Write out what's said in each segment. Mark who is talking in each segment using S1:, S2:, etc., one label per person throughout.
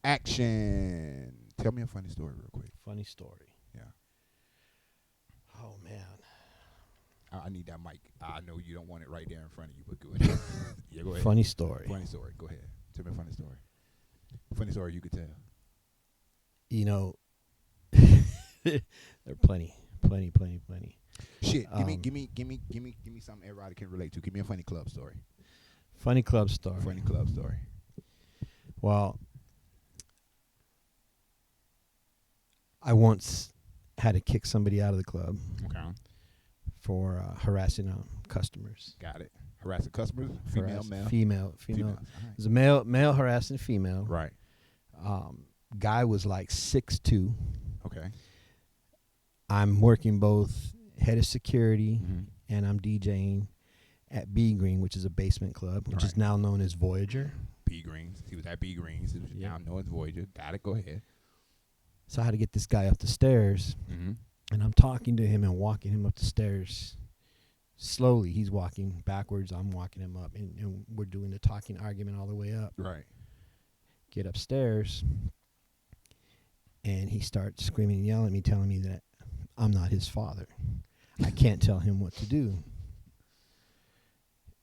S1: Action. Tell me a funny story real quick.
S2: Funny story.
S1: Yeah.
S2: Oh, man.
S1: I need that mic. I know you don't want it right there in front of you, but go ahead. Yeah, go ahead.
S2: Funny story.
S1: Funny story. Go ahead. Tell me a funny story. Funny story you could tell.
S2: You know, there are plenty.
S1: Shit. Give me something everybody can relate to. Give me a funny club story.
S2: Funny club story.
S1: Funny club story.
S2: Well, I once had to kick somebody out of the club
S1: Okay.
S2: for harassing customers.
S1: Got it. Harassing customers? Female, male?
S2: Female.
S1: Female. All right.
S2: It was a male harassing female.
S1: Right.
S2: Guy was like 6'2".
S1: Okay.
S2: I'm working both head of security and I'm DJing at B Green, which is a basement club, which is now known as Voyager.
S1: B Greens. He was at B Greens. It was now known as Voyager. Got it. Go ahead.
S2: So I had to get this guy up the stairs, and I'm talking to him and walking him up the stairs slowly. He's walking backwards. I'm walking him up, and we're doing the talking argument all the way up.
S1: Right.
S2: Get upstairs, and he starts screaming and yelling at me, telling me that I'm not his father. I can't tell him what to do.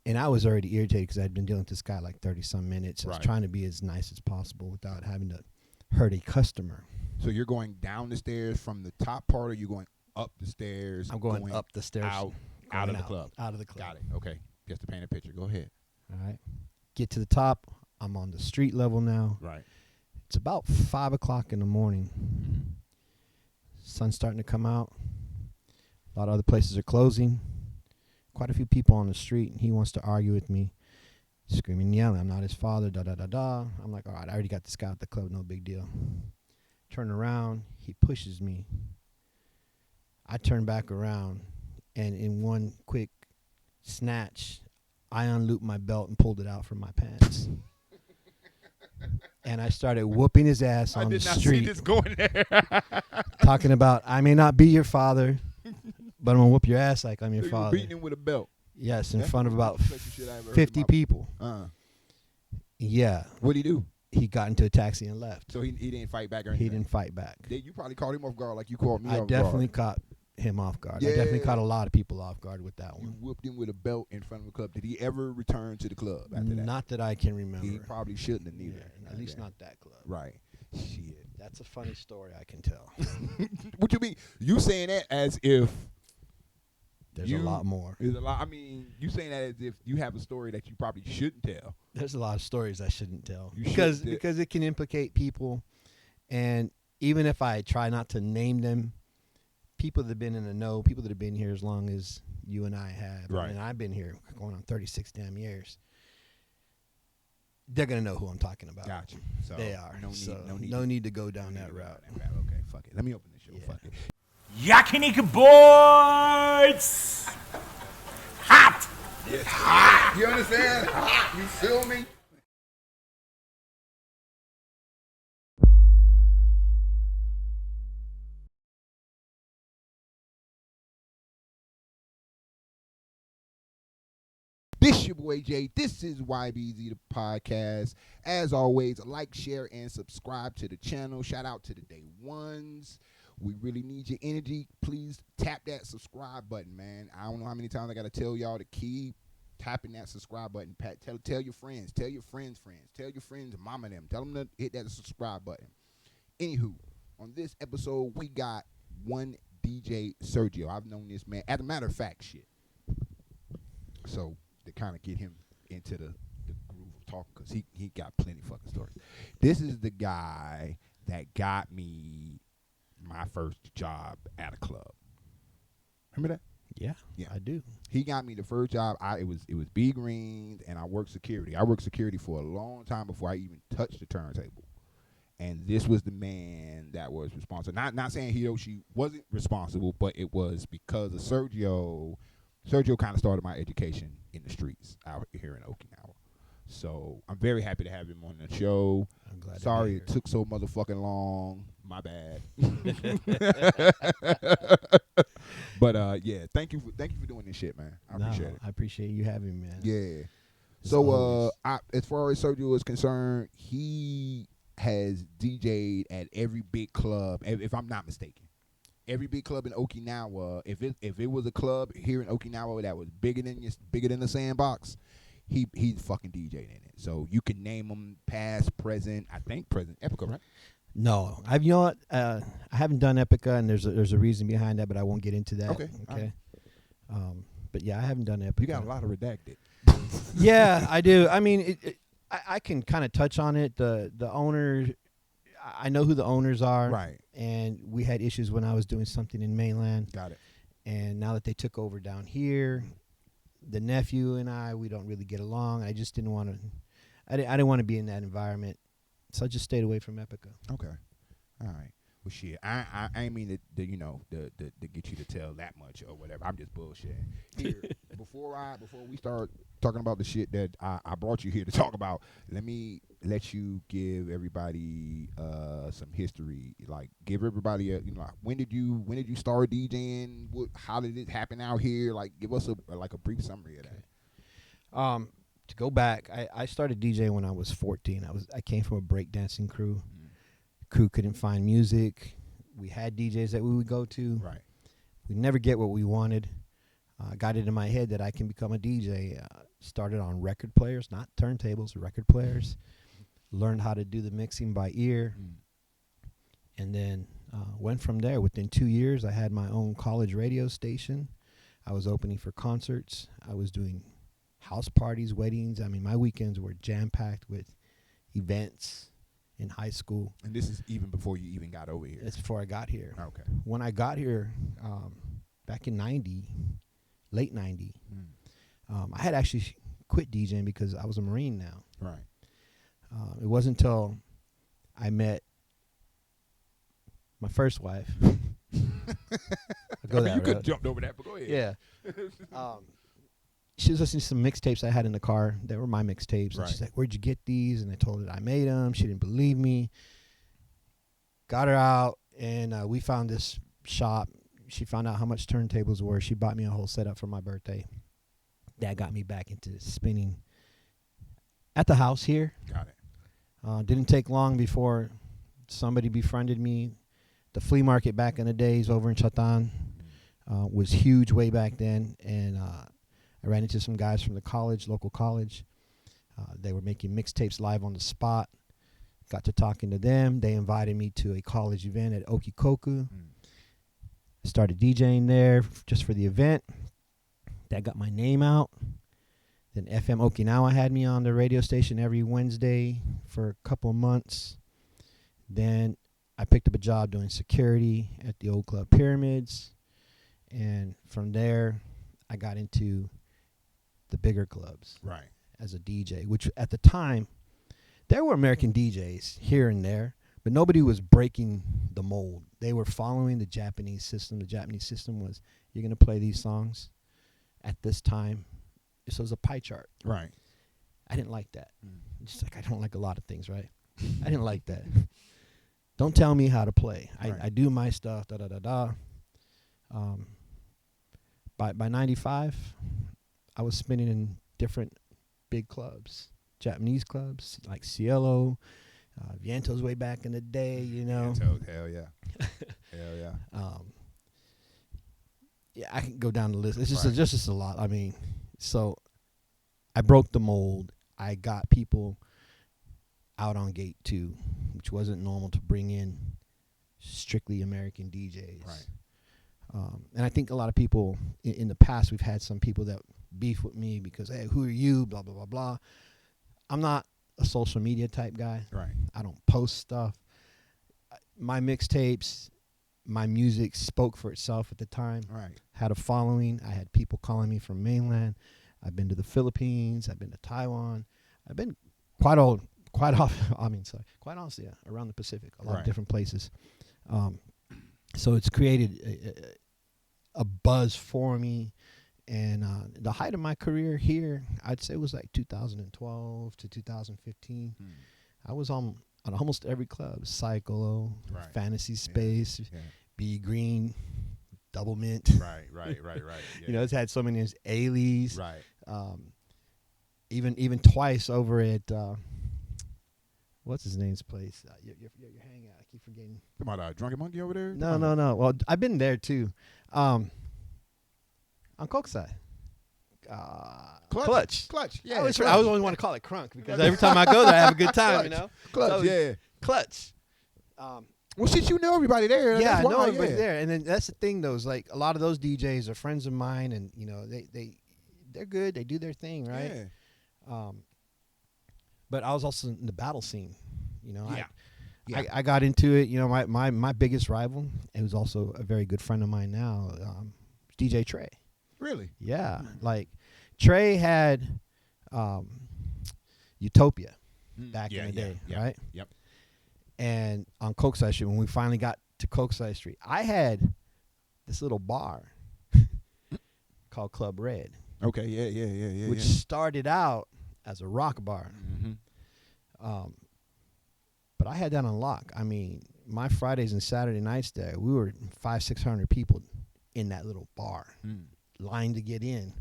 S2: And I was already irritated because I'd been dealing with this guy like 30-some minutes. I was trying to be as nice as possible without having to hurt a customer.
S1: So you're going down the stairs from the top part, or you're going up the stairs?
S2: I'm going up the stairs.
S1: Out of the club.
S2: Out of the club.
S1: Got it. Okay. Just to paint a picture. Go ahead.
S2: All right. Get to the top. I'm on the street level now.
S1: Right.
S2: It's about 5 o'clock in the morning. Sun's starting to come out. A lot of other places are closing. Quite a few people on the street, and he wants to argue with me, screaming and yelling. I'm not his father, da-da-da-da. I'm like, all right, I already got this guy at the club, no big deal. Turn around, he pushes me. I turn back around, and in one quick snatch, I unlooped my belt and pulled it out from my pants. And I started whooping his ass on the street. I did not see this going there. Talking about, I may not be your father, but I'm going to whoop your ass like I'm your father.
S1: Beating him with a belt.
S2: Yes, in front of about 50 people. Yeah.
S1: What'd he do?
S2: He got into a taxi and left.
S1: So he didn't fight back or anything?
S2: He didn't fight back.
S1: You probably caught him off guard like you caught me off guard.
S2: I definitely caught him off guard.
S1: Yeah.
S2: I definitely caught a lot of people off guard with that one.
S1: You whooped him with a belt in front of the club. Did he ever return to the club after that?
S2: Not that I can remember.
S1: He probably shouldn't have neither.
S2: Yeah, at least not that club.
S1: Right. Shit.
S2: That's a funny story I can tell.
S1: What you mean? You saying that as if
S2: there's a lot more.
S1: There's a lot. I mean, you saying that as if you have a story that you probably shouldn't tell.
S2: There's a lot of stories I shouldn't tell because it can implicate people, and even if I try not to name them, people that have been in the know, people that have been here as long as you and I have,
S1: right?
S2: And I've been here going on 36 damn years. They're gonna know who I'm talking about.
S1: Gotcha. So
S2: they are.
S1: No
S2: need to go down that route.
S1: Okay, fuck it. Let me open the show. Fuck it.
S3: Yakiniku boys! Hot!
S1: It's hot. You understand? Hot. You feel me? This your boy Jay. This is YBZ The Podcast. As always, like, share, and subscribe to the channel. Shout out to the day ones. We really need your energy. Please tap that subscribe button, man. I don't know how many times I got to tell y'all to keep tapping that subscribe button. Tell your friends. Tell your friends' friends. Tell your friends' mama them. Tell them to hit that subscribe button. Anywho, on this episode, we got one DJ Sergio. I've known this man. As a matter of fact, shit. So to kind of get him into the groove of talking, because he got plenty fucking stories. This is the guy that got me my first job at a club. Remember that?
S2: Yeah, I do.
S1: He got me the first job. It was B Greens, and I worked security. I worked security for a long time before I even touched the turntable. And this was the man that was responsible. Not saying he or she wasn't responsible, but it was because of Sergio. Sergio kind of started my education in the streets out here in Okinawa. So I'm very happy to have him on the show.
S2: I'm glad.
S1: Sorry it took so motherfucking long. My bad. But yeah, thank you for doing this shit, man. I appreciate it.
S2: I appreciate you having me, man.
S1: Yeah. So as far as Sergio is concerned, he has DJ'd at every big club, if I'm not mistaken. Every big club in Okinawa. If it was a club here in Okinawa that was bigger than the Sandbox, he's fucking DJ'd in it. So you can name them past, present. I think present Epica, right?
S2: No, you know what? I haven't done Epica, and there's a reason behind that, but I won't get into that.
S1: Okay.
S2: Okay. But yeah, I haven't done Epica.
S1: You got a lot of redacted.
S2: Yeah, I do. I mean, I can kind of touch on it. The owner, I know who the owners are.
S1: Right.
S2: And we had issues when I was doing something in mainland.
S1: Got it.
S2: And now that they took over down here, the nephew and we don't really get along. I just didn't want to. I didn't want to be in that environment, so I just stayed away from Epica.
S1: Okay. All right. Well, shit. I ain't mean to get you to tell that much or whatever. I'm just bullshitting. Here, before we start talking about the shit that I brought you here to talk about, let me let you give everybody some history. Like, give everybody when did you start DJing? How did it happen out here? Like, give us a brief summary of that.
S2: To go back, I started DJing when I was 14. I came from a breakdancing crew. Crew couldn't find music. We had DJs that we would go to.
S1: Right.
S2: We never get what we wanted. Got it in my head that I can become a DJ. Started on record players, not turntables, record players. Learned how to do the mixing by ear. And then went from there. Within 2 years, I had my own college radio station. I was opening for concerts. I was doing house parties, weddings. I mean, my weekends were jam-packed with events in high school.
S1: And this is even before you even got over here?
S2: It's before I got here.
S1: Okay.
S2: When I got here, back in late 90, I had actually quit DJing because I was a Marine now.
S1: Right.
S2: It wasn't until I met my first wife.
S1: You could have jumped over that, but go ahead.
S2: Yeah. She was listening to some mixtapes I had in the car. They were my mixtapes.
S1: Right.
S2: And she's like, "Where'd you get these?" And I told her I made them. She didn't believe me. Got her out, and we found this shop. She found out how much turntables were. She bought me a whole setup for my birthday. That got me back into spinning at the house here.
S1: Got it.
S2: Didn't take long before somebody befriended me. The flea market back in the days over in Chatan was huge way back then, and I ran into some guys from the local college. They were making mixtapes live on the spot. Got to talking to them. They invited me to a college event at Okikoku. Started DJing there just for the event. That got my name out. Then FM Okinawa had me on the radio station every Wednesday for a couple of months. Then I picked up a job doing security at the old club Pyramids. And from there, I got into the bigger clubs as a DJ, which at the time, there were American DJs here and there, but nobody was breaking the mold. They were following the Japanese system. The Japanese system was, you're going to play these songs at this time. This was a pie chart.
S1: Right.
S2: I didn't like that. Just like I don't like a lot of things, right? I didn't like that. Don't tell me how to play. I do my stuff, da-da-da-da. By 95, I was spinning in different big clubs, Japanese clubs like Cielo, Vientos way back in the day, you know.
S1: Vientos, hell yeah. Hell yeah.
S2: Yeah, I can go down the list. It's just a lot. I mean, so I broke the mold. I got people out on gate 2, which wasn't normal to bring in strictly American DJs.
S1: Right.
S2: And I think a lot of people in the past, we've had some people that beef with me because, hey, who are you? Blah, blah, blah, blah. I'm not a social media type guy.
S1: Right.
S2: I don't post stuff. My mixtapes, my music spoke for itself at the time.
S1: Right.
S2: Had a following. I had people calling me from mainland. I've been to the Philippines. I've been to Taiwan. I've been quite honestly, around the Pacific, a lot of different places. So it's created a buzz for me. And the height of my career here, I'd say was like 2012 to 2015. I was on almost every club. Cyclo, Fantasy Space, B Green, Double Mint.
S1: Right. Yeah.
S2: You know, it's had so many names. Ailey's.
S1: Right.
S2: Even twice over at what's his name's place? Your hangout. I keep forgetting.
S1: Come on, Drunken Monkey over there?
S2: No. Well, I've been there too. On Koksai. Clutch.
S1: Yeah,
S2: I always
S1: Clutch.
S2: always want to call it Crunk because every time I go there, I have a good time. You know.
S1: Clutch,
S2: So,
S1: yeah.
S2: Clutch.
S1: Well, shit, you know everybody there.
S2: Yeah,
S1: That's
S2: I
S1: why,
S2: know everybody there, and then that's the thing. Though, is like a lot of those DJs are friends of mine, and you know they're good. They do their thing, right?
S1: Yeah.
S2: But I was also in the battle scene. You know,
S1: Yeah.
S2: I got into it. You know, my biggest rival, it was also a very good friend of mine now, DJ Trey.
S1: Really?
S2: Yeah, like Trey had Utopia back in the day, right?
S1: Yep.
S2: And on Koksai Street, when we finally got to Koksai Street, I had this little bar called Club Red.
S1: Okay, yeah.
S2: Which started out as a rock bar.
S1: Mm-hmm.
S2: But I had that on lock. I mean, my Fridays and Saturday nights there, we were 500-600 people in that little bar, lined to get in.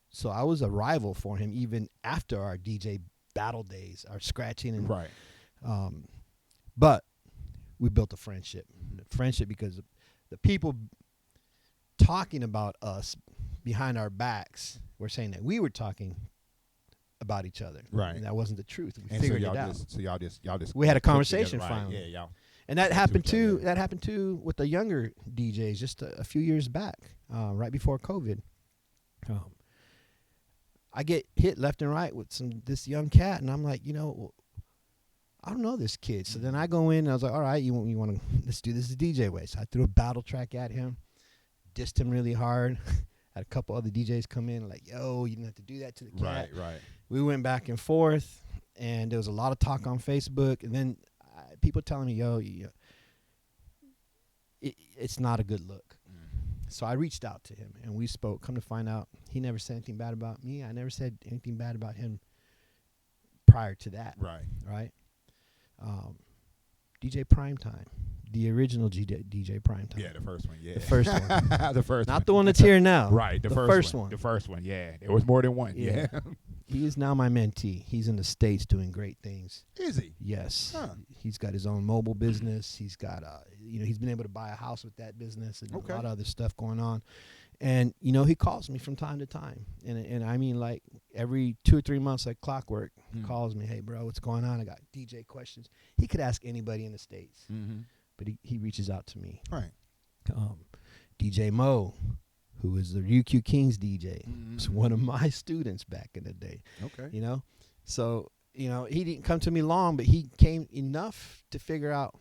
S2: So I was a rival for him even after our DJ battle days, our scratching and
S1: right.
S2: But we built a friendship because the people talking about us behind our backs were saying that we were talking about each other,
S1: right?
S2: And that wasn't the truth. We
S1: and
S2: figured
S1: so
S2: it out.
S1: Y'all just
S2: we had a conversation
S1: together, right?
S2: finally.
S1: Yeah, y'all.
S2: And that happened too.
S1: Together.
S2: That happened too with the younger DJs just a few years back, right before COVID. I get hit left and right with this young cat, and I'm like, you know, I don't know this kid. So then I go in, and I was like, all right, you want to let's do this the DJ way. So I threw a battle track at him, dissed him really hard. Had a couple other DJs come in, like, yo, you didn't have to do that to the cat.
S1: Right.
S2: We went back and forth, and there was a lot of talk on Facebook, and then people telling me, yo, it's not a good look. So I reached out to him, and we spoke. Come to find out, he never said anything bad about me. I never said anything bad about him prior to that. Right? DJ Primetime, the original DJ Primetime.
S1: Yeah, the first one. Yeah,
S2: the first one.
S1: The first
S2: Not
S1: one.
S2: the one that's here now.
S1: Right, the first
S2: one.
S1: The first one, yeah. There was more than one. Yeah.
S2: He is now my mentee. He's in the States doing great things.
S1: Is he?
S2: Yes.
S1: Huh.
S2: He's got his own mobile business. He's got he's been able to buy a house with that business and a lot of other stuff going on. And he calls me from time to time. And I mean, like every 2 or 3 months, like clockwork, calls me, hey bro, what's going on? I got DJ questions. He could ask anybody in the States. But he reaches out to me.
S1: Right.
S2: DJ Mo, who is the UQ Kings DJ, was one of my students back in the day.
S1: Okay.
S2: So, he didn't come to me long, but he came enough to figure out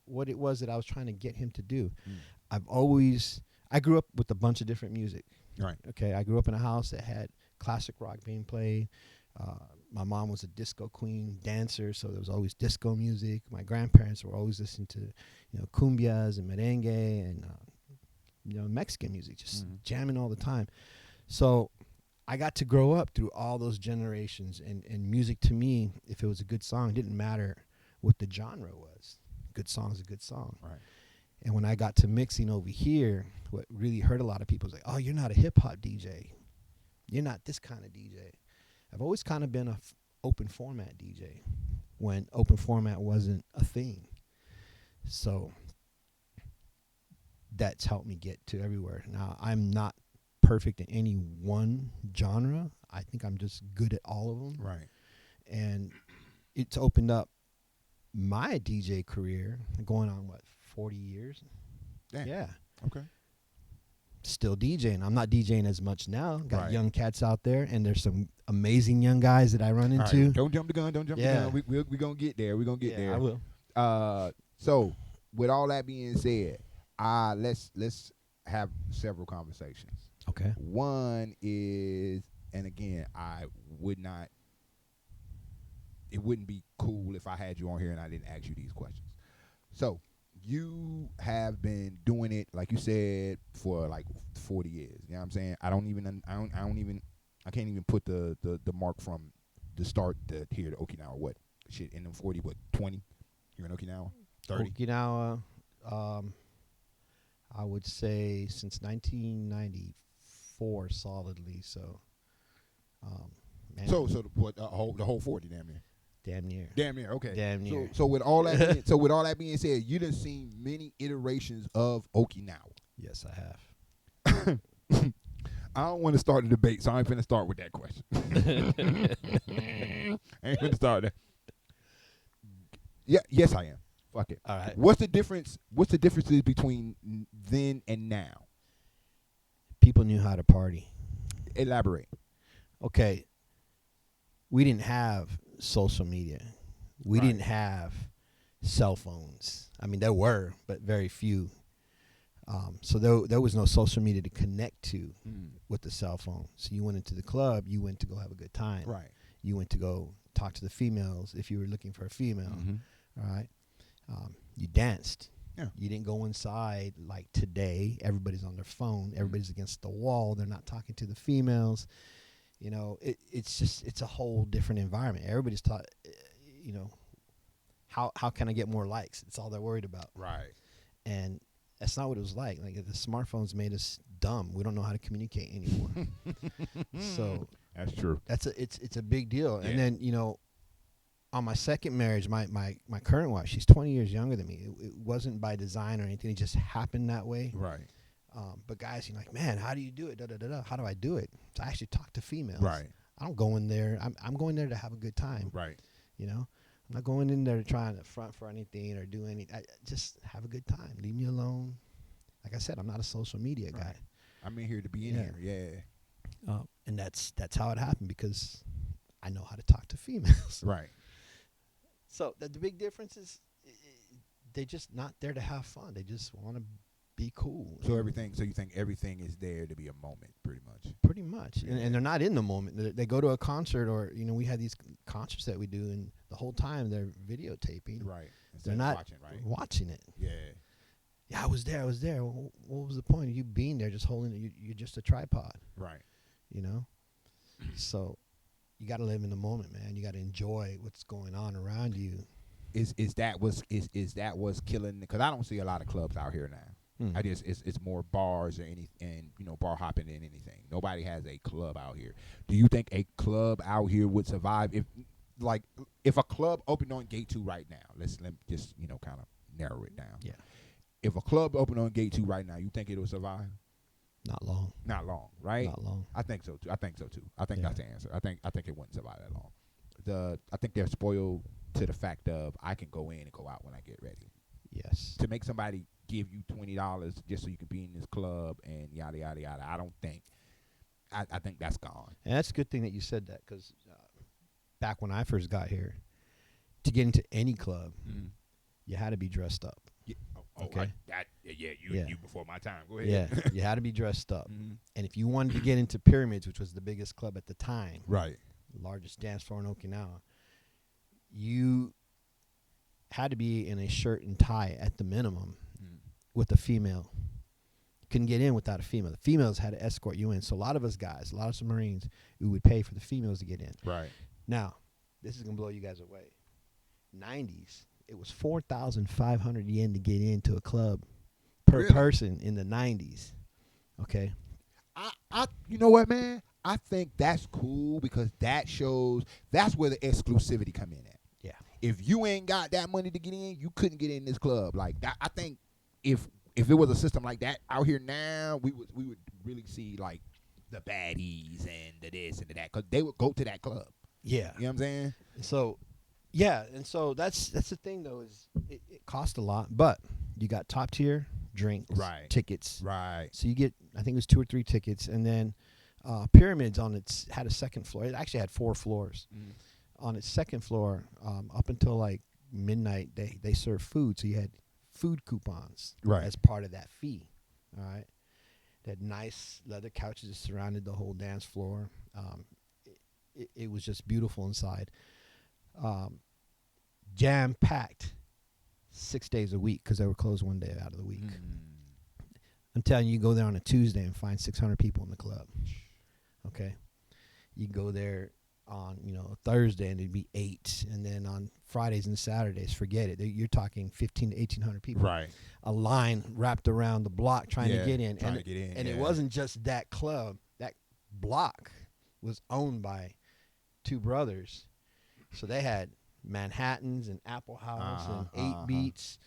S2: what it was that I was trying to get him to do. I grew up with a bunch of different music.
S1: Right.
S2: Okay. I grew up in a house that had classic rock being played. My mom was a disco queen dancer, so there was always disco music. My grandparents were always listening to, cumbias and merengue and, Mexican music, just jamming all the time. So I got to grow up through all those generations, and music to me, if it was a good song, it didn't matter what the genre was. Good song's a good song.
S1: Right.
S2: And when I got to mixing over here, what really hurt a lot of people was like, oh, you're not a hip-hop DJ. You're not this kind of DJ. I've always kind of been a open format DJ when open format wasn't a thing. So that's helped me get to everywhere. Now, I'm not perfect in any one genre. I think I'm just good at all of them.
S1: Right.
S2: And it's opened up my DJ career going on, 40 years?
S1: Damn.
S2: Yeah.
S1: Okay.
S2: Still DJing. I'm not DJing as much now. Got
S1: Right.
S2: young cats out there, and there's some amazing young guys that I run
S1: All
S2: into.
S1: right. Don't jump the gun. The gun. We're going to get there. We're going to get there.
S2: I will.
S1: So, with all that being said, let's have several conversations.
S2: Okay.
S1: One is, and again, it wouldn't be cool if I had you on here and I didn't ask you these questions. So, you have been doing it, like you said, for like 40 years. You know what I'm saying? I can't even put the mark from the start here to Okinawa. What shit in them 40? What 20? You're in Okinawa. 30.
S2: Okinawa, I would say since 1994 solidly. So, man.
S1: So the whole 40,
S2: damn near.
S1: Damn near. Okay.
S2: Damn near.
S1: So with all that being said, you done seen many iterations of Okinawa.
S2: Yes, I have.
S1: I don't want to start the debate, so I ain't finna start with that question. I ain't finna start that. Yeah, yes, I am. Fuck it.
S2: All right.
S1: What's the difference? What's the differences between then and now?
S2: People knew how to party.
S1: Elaborate.
S2: Okay. We didn't have social media. We
S1: Right.
S2: didn't have cell phones. I mean, there were, but very few. So there was no social media to connect to with the cell phone. So you went into the club, you went to go have a good time.
S1: Right.
S2: You went to go talk to the females if you were looking for a female.
S1: Mm-hmm.
S2: All right. You danced.
S1: Yeah.
S2: You didn't go inside like today. Everybody's on their phone. Everybody's against the wall. They're not talking to the females. You know, it's a whole different environment. Everybody's taught, you know, how can I get more likes? It's all they're worried about.
S1: Right.
S2: And that's not what it was like. Like the smartphones made us dumb. We don't know how to communicate anymore. So
S1: that's true.
S2: It's a big deal.
S1: Yeah.
S2: And then, you know, on my second marriage, my current wife, she's 20 years younger than me. It wasn't by design or anything. It just happened that way.
S1: Right.
S2: But guys, you're like, man, how do you do it? How do I do it? So I actually talk to females.
S1: Right.
S2: I don't go in there. I'm going there to have a good time.
S1: Right.
S2: You know, I'm not going in there to try and front for anything or do anything. I just have a good time. Leave me alone. Like I said, I'm not a social media guy.
S1: I'm in here to be in here. Yeah.
S2: And that's how it happened because I know how to talk to females.
S1: Right.
S2: So the big difference is they're just not there to have fun. They just want to be cool.
S1: So you think everything is there to be a moment, pretty much.
S2: Pretty much.
S1: Yeah.
S2: And they're not in the moment. They go to a concert or, you know, we had these concerts that we do and the whole time they're videotaping.
S1: Right.
S2: They're
S1: Instead of
S2: not
S1: watching, right?
S2: watching it.
S1: Yeah.
S2: Yeah, I was there. Well, what was the point of you being there just holding it? You're just a tripod,
S1: Right.
S2: you know? So you got to live in the moment, man. You got to enjoy what's going on around you.
S1: Is that what's killing? Because I don't see a lot of clubs out here now. I just it's more bars or bar hopping than anything. Nobody has a club out here. Do you think a club out here would survive if a club opened on Gate 2 right now? Let me just kind of narrow it down.
S2: Yeah.
S1: If a club opened on Gate 2 right now, you think it'll survive?
S2: Not long.
S1: Not long, right?
S2: Not long.
S1: I think so too. I think that's the answer. I think it wouldn't survive that long. I think they're spoiled to the fact of I can go in and go out when I get ready.
S2: Yes.
S1: To make somebody give you $20 just so you can be in this club and yada yada yada, I don't think. I think that's gone.
S2: And that's a good thing that you said that because back when I first got here, to get into any club, you had to be dressed up.
S1: Yeah.
S2: Okay.
S1: You before my time. Go ahead.
S2: Yeah, you had to be dressed up. And if you wanted to get into Pyramids, which was the biggest club at the time,
S1: Right.
S2: largest dance floor in Okinawa, you had to be in a shirt and tie at the minimum with a female. You couldn't get in without a female. The females had to escort you in. So a lot of us guys, a lot of us Marines, we would pay for the females to get in.
S1: Right.
S2: Now, this is going to blow you guys away. 90s, it was 4,500 yen to get into a club per person in the 90s. Okay?
S1: I you know what, man? I think that's cool because that's where the exclusivity come in at.
S2: Yeah.
S1: If you ain't got that money to get in, you couldn't get in this club. Like that, I think if it was a system like that out here now, we would really see like the baddies and the this and the that because they would go to that club.
S2: Yeah.
S1: You know what I'm saying?
S2: So, yeah, and so that's the thing though is it cost a lot, but you got top tier drinks,
S1: Right.
S2: tickets,
S1: Right.
S2: So you get I think it was 2 or 3 tickets, and then Pyramids had a second floor. It actually had 4 floors. On its second floor, up until like midnight, they served food, so you had food coupons as part of that fee. All right, they had nice leather couches that surrounded the whole dance floor. It was just beautiful inside. Jam packed 6 days a week because they were closed one day out of the week. I'm telling you, go there on a Tuesday and find 600 people in the club. Okay, you go there on Thursday and it'd be 8, and then on Fridays and Saturdays, forget it. You're talking 1,500 to 1,800 people.
S1: Right.
S2: A line wrapped around the block trying to get in, and
S1: it
S2: wasn't just that club. That block was owned by two brothers. So they had Manhattans and Apple House and 8 Beats,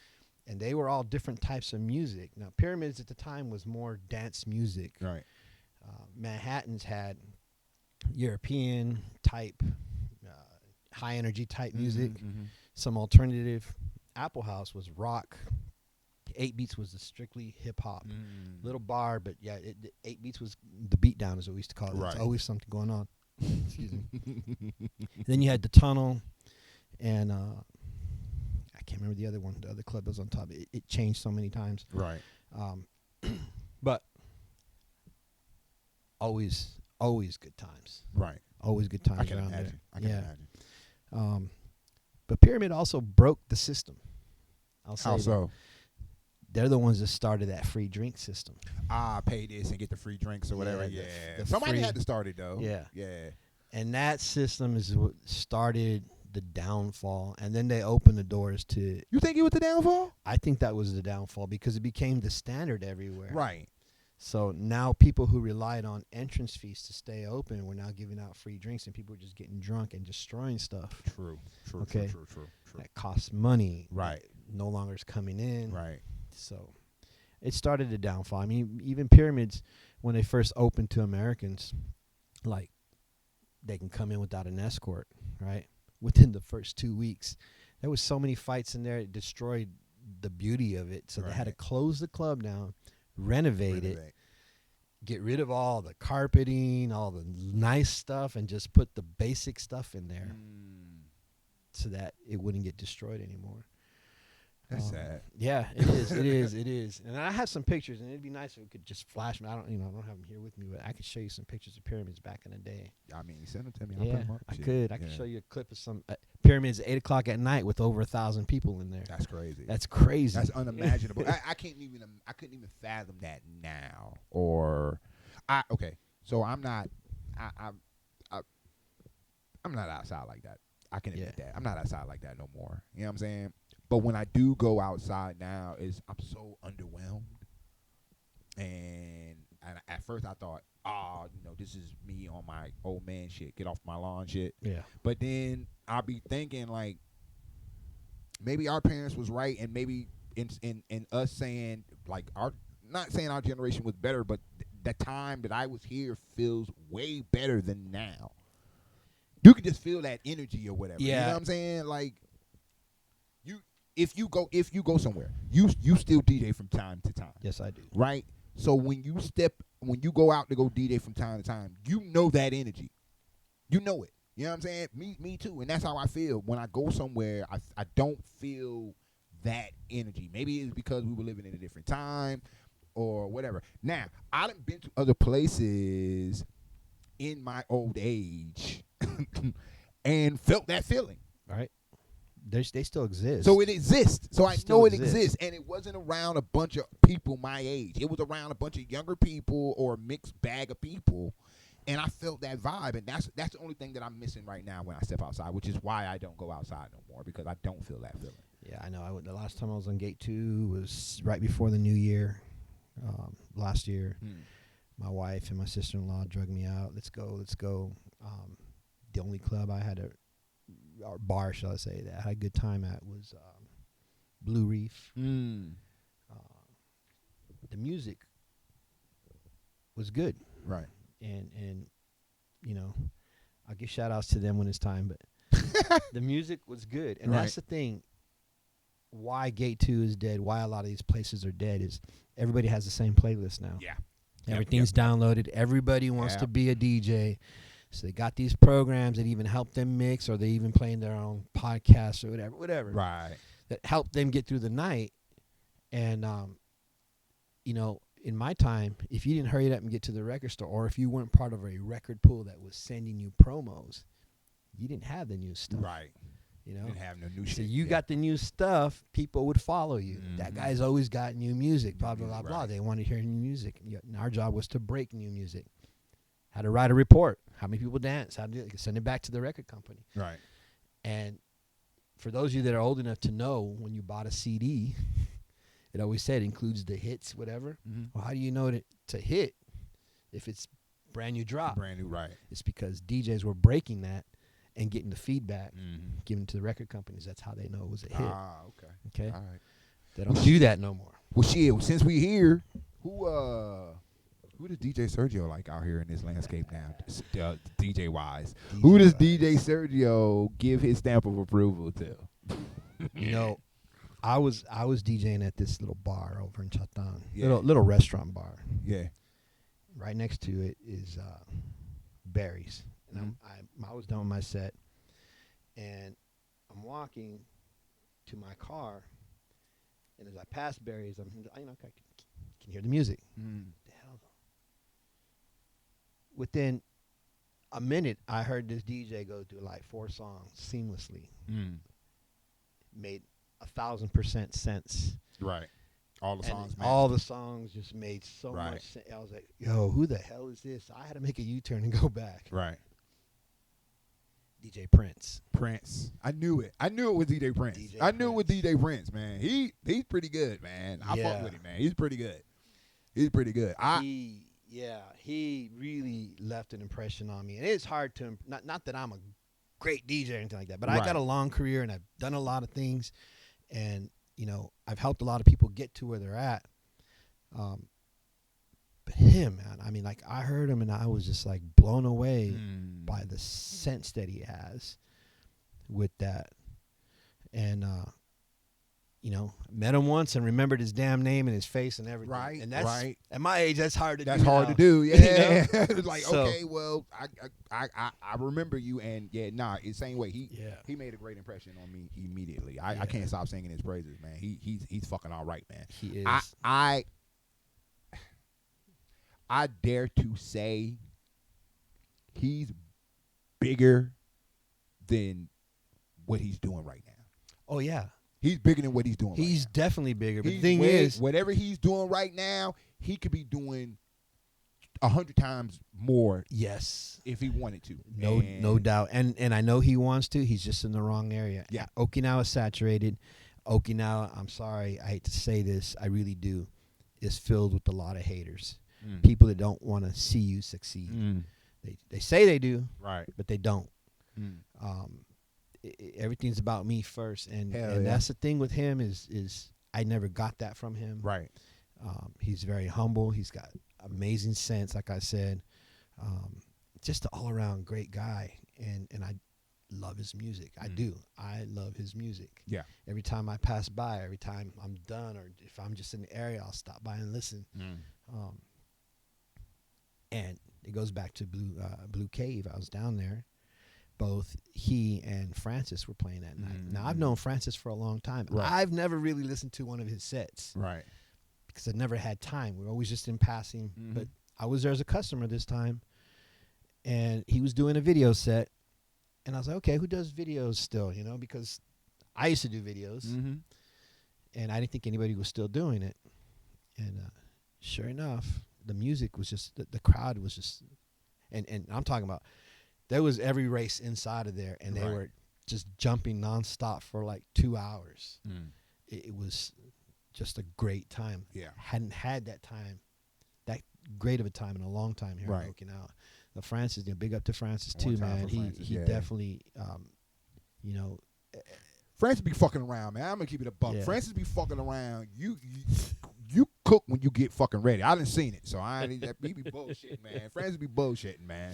S2: and they were all different types of music. Now, Pyramids at the time was more dance music.
S1: Right.
S2: Manhattans had European type, high energy type music, some alternative. Apple House was rock. 8 Beats was strictly hip hop. Little bar, but yeah, 8 Beats was the beat down, is what we used to call it.
S1: Right.
S2: There's always something going on. Excuse me. Then you had the Tunnel, and I can't remember the other one. The other club was on top. It changed so many times.
S1: Right.
S2: But always good times.
S1: Right.
S2: Always good times.
S1: I can
S2: around
S1: imagine.
S2: there.
S1: I can imagine.
S2: But Pyramid also broke the system. I'll say
S1: How
S2: that.
S1: so?
S2: They're the ones that started that free drink system.
S1: Pay this and get the free drinks or whatever.
S2: Yeah,
S1: Yeah.
S2: the
S1: Somebody
S2: free-
S1: had to start it though.
S2: Yeah.
S1: Yeah.
S2: And that system is what started the downfall. And then they opened the doors to,
S1: You think it was the downfall?
S2: I think that was the downfall because it became the standard everywhere.
S1: Right.
S2: So now people who relied on entrance fees to stay open were now giving out free drinks, and people were just getting drunk and destroying stuff.
S1: True.
S2: Okay.
S1: True.
S2: That costs money.
S1: Right.
S2: that no longer is coming in.
S1: Right.
S2: So it started a downfall. I mean, even Pyramids, when they first opened to Americans, like, they can come in without an escort, right? Within the first 2 weeks. There was so many fights in there, it destroyed the beauty of it. So they had to close the club down, renovate it, get rid of all the carpeting, all the nice stuff, and just put the basic stuff in there so that it wouldn't get destroyed anymore.
S1: That's sad.
S2: Yeah, it is. It is. And I have some pictures, and it'd be nice if we could just flash them. I don't have them here with me, but I could show you some pictures of Pyramids back in the day.
S1: I mean, send them to me. I'll put them up.
S2: I
S1: Shit.
S2: could. I
S1: Yeah.
S2: could show you a clip of some Pyramids at 8:00 at night with over 1,000 people in there.
S1: That's crazy.
S2: That's crazy.
S1: That's unimaginable. I couldn't even fathom that now. Okay. So I'm not outside like that. I can admit that. I'm not outside like that no more. You know what I'm saying? But when I do go outside now, I'm so underwhelmed. And at first I thought, this is me on my old man shit, get off my lawn shit.
S2: Yeah.
S1: But then I'll be thinking, like, maybe our parents was right, and maybe in us saying, like, not saying our generation was better, but the time that I was here feels way better than now. You can just feel that energy or whatever.
S2: Yeah.
S1: You know what I'm saying? Like, if you go somewhere, you still DJ from time to time.
S2: Yes, I do.
S1: Right? So when you go out to go DJ from time to time, you know that energy. You know it. You know what I'm saying? Me too. And that's how I feel. When I go somewhere, I don't feel that energy. Maybe it's because we were living in a different time or whatever. Now, I done been to other places in my old age and felt that feeling.
S2: Right. They still exist.
S1: So it exists. So I
S2: Still
S1: know it
S2: exists.
S1: exists. And it wasn't around a bunch of people my age. It was around a bunch of younger people or a mixed bag of people. And I felt that vibe. And that's the only thing that I'm missing right now when I step outside, which is why I don't go outside no more, because I don't feel that feeling.
S2: Yeah, I know. The last time I was on Gate 2 was right before the new year, last year. My wife and my sister-in-law drug me out. Let's go. The only club I had or bar, shall I say, that I had a good time at was Blue Reef. The music was good.
S1: Right.
S2: And I'll give shout-outs to them when it's time, but the music was good. And that's the thing. Why Gate 2 is dead, why a lot of these places are dead, is everybody has the same playlist now.
S1: Yeah.
S2: Everything's downloaded. Everybody wants
S1: Yep.
S2: to be a DJ. So they got these programs that even help them mix, or they even playing their own podcasts or whatever.
S1: Right.
S2: That help them get through the night. And, in my time, if you didn't hurry up and get to the record store, or if you weren't part of a record pool that was sending you promos, you didn't have the new stuff.
S1: Right.
S2: Didn't
S1: have no new
S2: So
S1: shit.
S2: you got the new stuff, people would follow you. That
S1: Mhm.
S2: guy's always got new music, blah, blah, blah, blah.
S1: Right.
S2: They want to hear new music. And our job was to break new music. How to write a report, how many people dance, how to send it back to the record company.
S1: Right.
S2: And for those of you that are old enough to know, when you bought a CD, it always said includes the hits, whatever.
S1: Mm-hmm.
S2: Well, how do you know that it's a hit if it's brand new drop?
S1: Brand new, right.
S2: It's because DJs were breaking that and getting the feedback, given to the record companies. That's how they know it was a hit.
S1: Ah, okay.
S2: Okay,
S1: All right.
S2: they don't do that no more.
S1: Well, shit. Since we here, who does DJ Sergio like out here in this landscape now? DJ wise, who does DJ Sergio give his stamp of approval to?
S2: You know, I was DJing at this little bar over in Chatan,
S1: Yeah.
S2: little restaurant bar.
S1: Yeah.
S2: Right next to it is Barry's, and I was done with my set, and I'm walking to my car, and as I pass Barry's, I can hear the music. The hell? Within a minute, I heard this DJ go through like 4 songs seamlessly. Made 1,000% sense.
S1: Right. All the
S2: And
S1: songs, man.
S2: all the songs just made so much sense. I was like, yo, who the hell is this? I had to make a U-turn and go back.
S1: Right.
S2: DJ Prince.
S1: Prince. I knew it. I knew it was DJ Prince. I knew it was DJ Prince, man. He's pretty good, man. I fuck with him, man. He's pretty good. He's pretty good.
S2: He really left an impression on me. And it's hard to, not that I'm a great DJ or anything like that, but I got a long career and I've done a lot of things. And, you know, I've helped a lot of people get to where they're at. But him, man, I mean, like, I heard him and I was just like blown away by the sense that he has with that. And, you know, met him once and remembered his damn name and his face and everything.
S1: Right,
S2: and that's,
S1: right.
S2: At my age, that's hard to do.
S1: That's hard
S2: now.
S1: to do. Yeah.
S2: You know?
S1: It's like,
S2: So-
S1: okay, well, I remember you, and it's same way. He made a great impression on me immediately. I can't stop singing his praises, man. He's fucking all right, man.
S2: He is.
S1: I dare to say he's bigger than what he's doing right now.
S2: Oh, yeah.
S1: He's bigger than what he's doing
S2: He's
S1: right now.
S2: definitely bigger. But the thing is,
S1: whatever he's doing right now, he could be doing 100 times more
S2: yes,
S1: if he wanted to.
S2: no doubt. And I know he wants to. He's just in the wrong area.
S1: Yeah.
S2: Okinawa is saturated. Okinawa, I'm sorry, I hate to say this, I really do, is filled with a lot of haters. People that don't want to see you succeed. They say they do,
S1: Right.
S2: but they don't. Everything's about me first, and that's the thing with him is I never got that from him.
S1: Right.
S2: He's very humble. He's got amazing sense, like I said. Just an all-around great guy, and I love his music. I do. I love his music.
S1: Yeah.
S2: Every time I pass by, every time I'm done, or if I'm just in the area, I'll stop by and listen. And it goes back to Blue Cave. I was down there. Both he and Francis were playing that night. Now, I've known Francis for a long time.
S1: Right.
S2: I've never really listened to one of his sets.
S1: Right.
S2: Because I never had time. We were always just in passing. But I was there as a customer this time. And he was doing a video set. And I was like, okay, who does videos still? You know, because I used to do videos. And I didn't think anybody was still doing it. And sure enough, the music was just, the crowd was just, and I'm talking about, there was every race inside of there, and they were just jumping nonstop for like 2 hours. It was just a great time.
S1: Yeah.
S2: Hadn't had that great of a time in a long time here in Okinawa. The Francis, big up to Francis too, man. He definitely, you know.
S1: Francis be fucking around, man. I'm gonna keep it a buck.
S2: Yeah.
S1: Francis be fucking around. You cook when you get fucking ready. I done seen it, so he be bullshitting, man. Francis be bullshitting, man.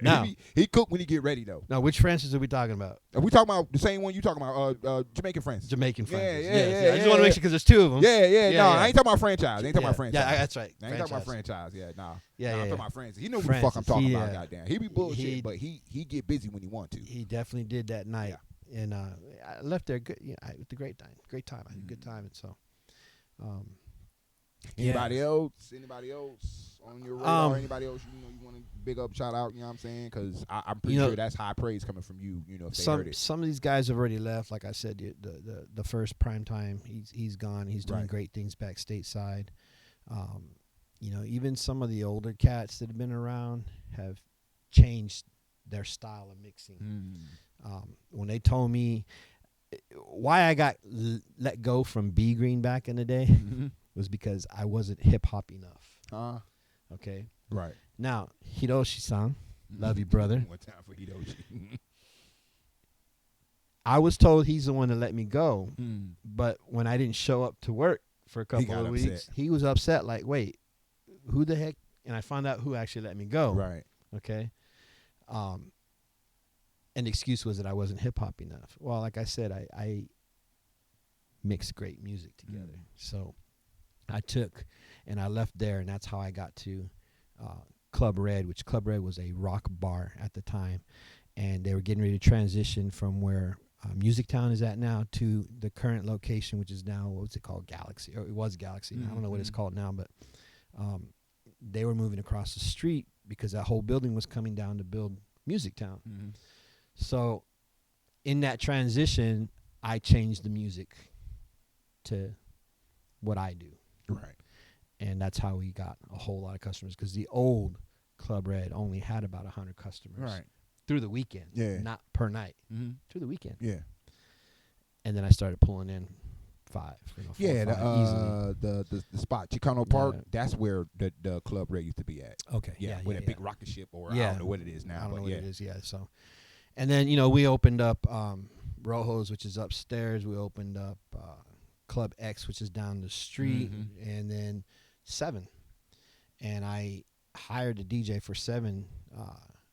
S2: Now,
S1: he cook when he get ready though.
S2: Now, which Francis are we talking about?
S1: Are we talking about the same one you talking about? Jamaican Francis.
S2: Jamaican Francis.
S1: Yeah.
S2: I just want to make sure because there's two of them.
S1: Yeah. I ain't talking about franchise. I ain't talking about franchise.
S2: Yeah, that's right.
S1: I ain't talking about franchise. Yeah, nah.
S2: Yeah,
S1: I'm
S2: yeah.
S1: talking about Francis. He know what the fuck I'm talking about. Goddamn. He be bullshit, but he get busy when he want to.
S2: He definitely did that night, and I left there good. With a great time. I had a good time, and so.
S1: Anybody else? Anybody else on your radar? Anybody else you want to big up, shout out? You know what I'm saying? Because I'm pretty sure that's high praise coming from you. You know, if they heard it.
S2: Some of these guys have already left. Like I said, the first prime time, he's gone. He's doing great things back stateside. You know, even some of the older cats that have been around have changed their style of mixing. When they told me why I got let go from B Green back in the day was because I wasn't hip hop enough. Okay.
S1: Right.
S2: Now, Hiroshi-san, love you, brother.
S1: One time for Hiroshi.
S2: I was told he's the one that let me go.
S1: Mm.
S2: But when I didn't show up to work for a couple of weeks,
S1: upset.
S2: he was upset. Like, wait, who the heck? And I found out who actually let me go.
S1: Right.
S2: Okay. And the excuse was that I wasn't hip hop enough. Well, like I said, I mix great music together. So I took and I left there, and that's how I got to Club Red, which Club Red was a rock bar at the time. And they were getting ready to transition from where Music Town is at now to the current location, which is now, what's it called? Galaxy. Or it was Galaxy. I don't know what it's called now, but they were moving across the street because that whole building was coming down to build Music Town.
S1: Mm-hmm.
S2: So in that transition, I changed the music to what I do.
S1: Right.
S2: And that's how we got a whole lot of customers, because the old Club Red only had about 100 customers.
S1: Right.
S2: Through the weekend.
S1: Yeah.
S2: Not per night.
S1: Mm-hmm.
S2: Through the weekend.
S1: Yeah.
S2: And then I started pulling in 5. 4
S1: Yeah,
S2: or 5 easily.
S1: the spot, Chicano Park,
S2: Yeah.
S1: that's where the Club Red used to be at.
S2: Okay.
S1: Yeah, with a big rocket ship, or I don't know what it is now.
S2: I don't know
S1: but
S2: what
S1: yeah.
S2: it is, yeah. So, and then, we opened up Rojo's, which is upstairs. We opened up Club X, which is down the street, and then 7. And I hired a DJ for 7,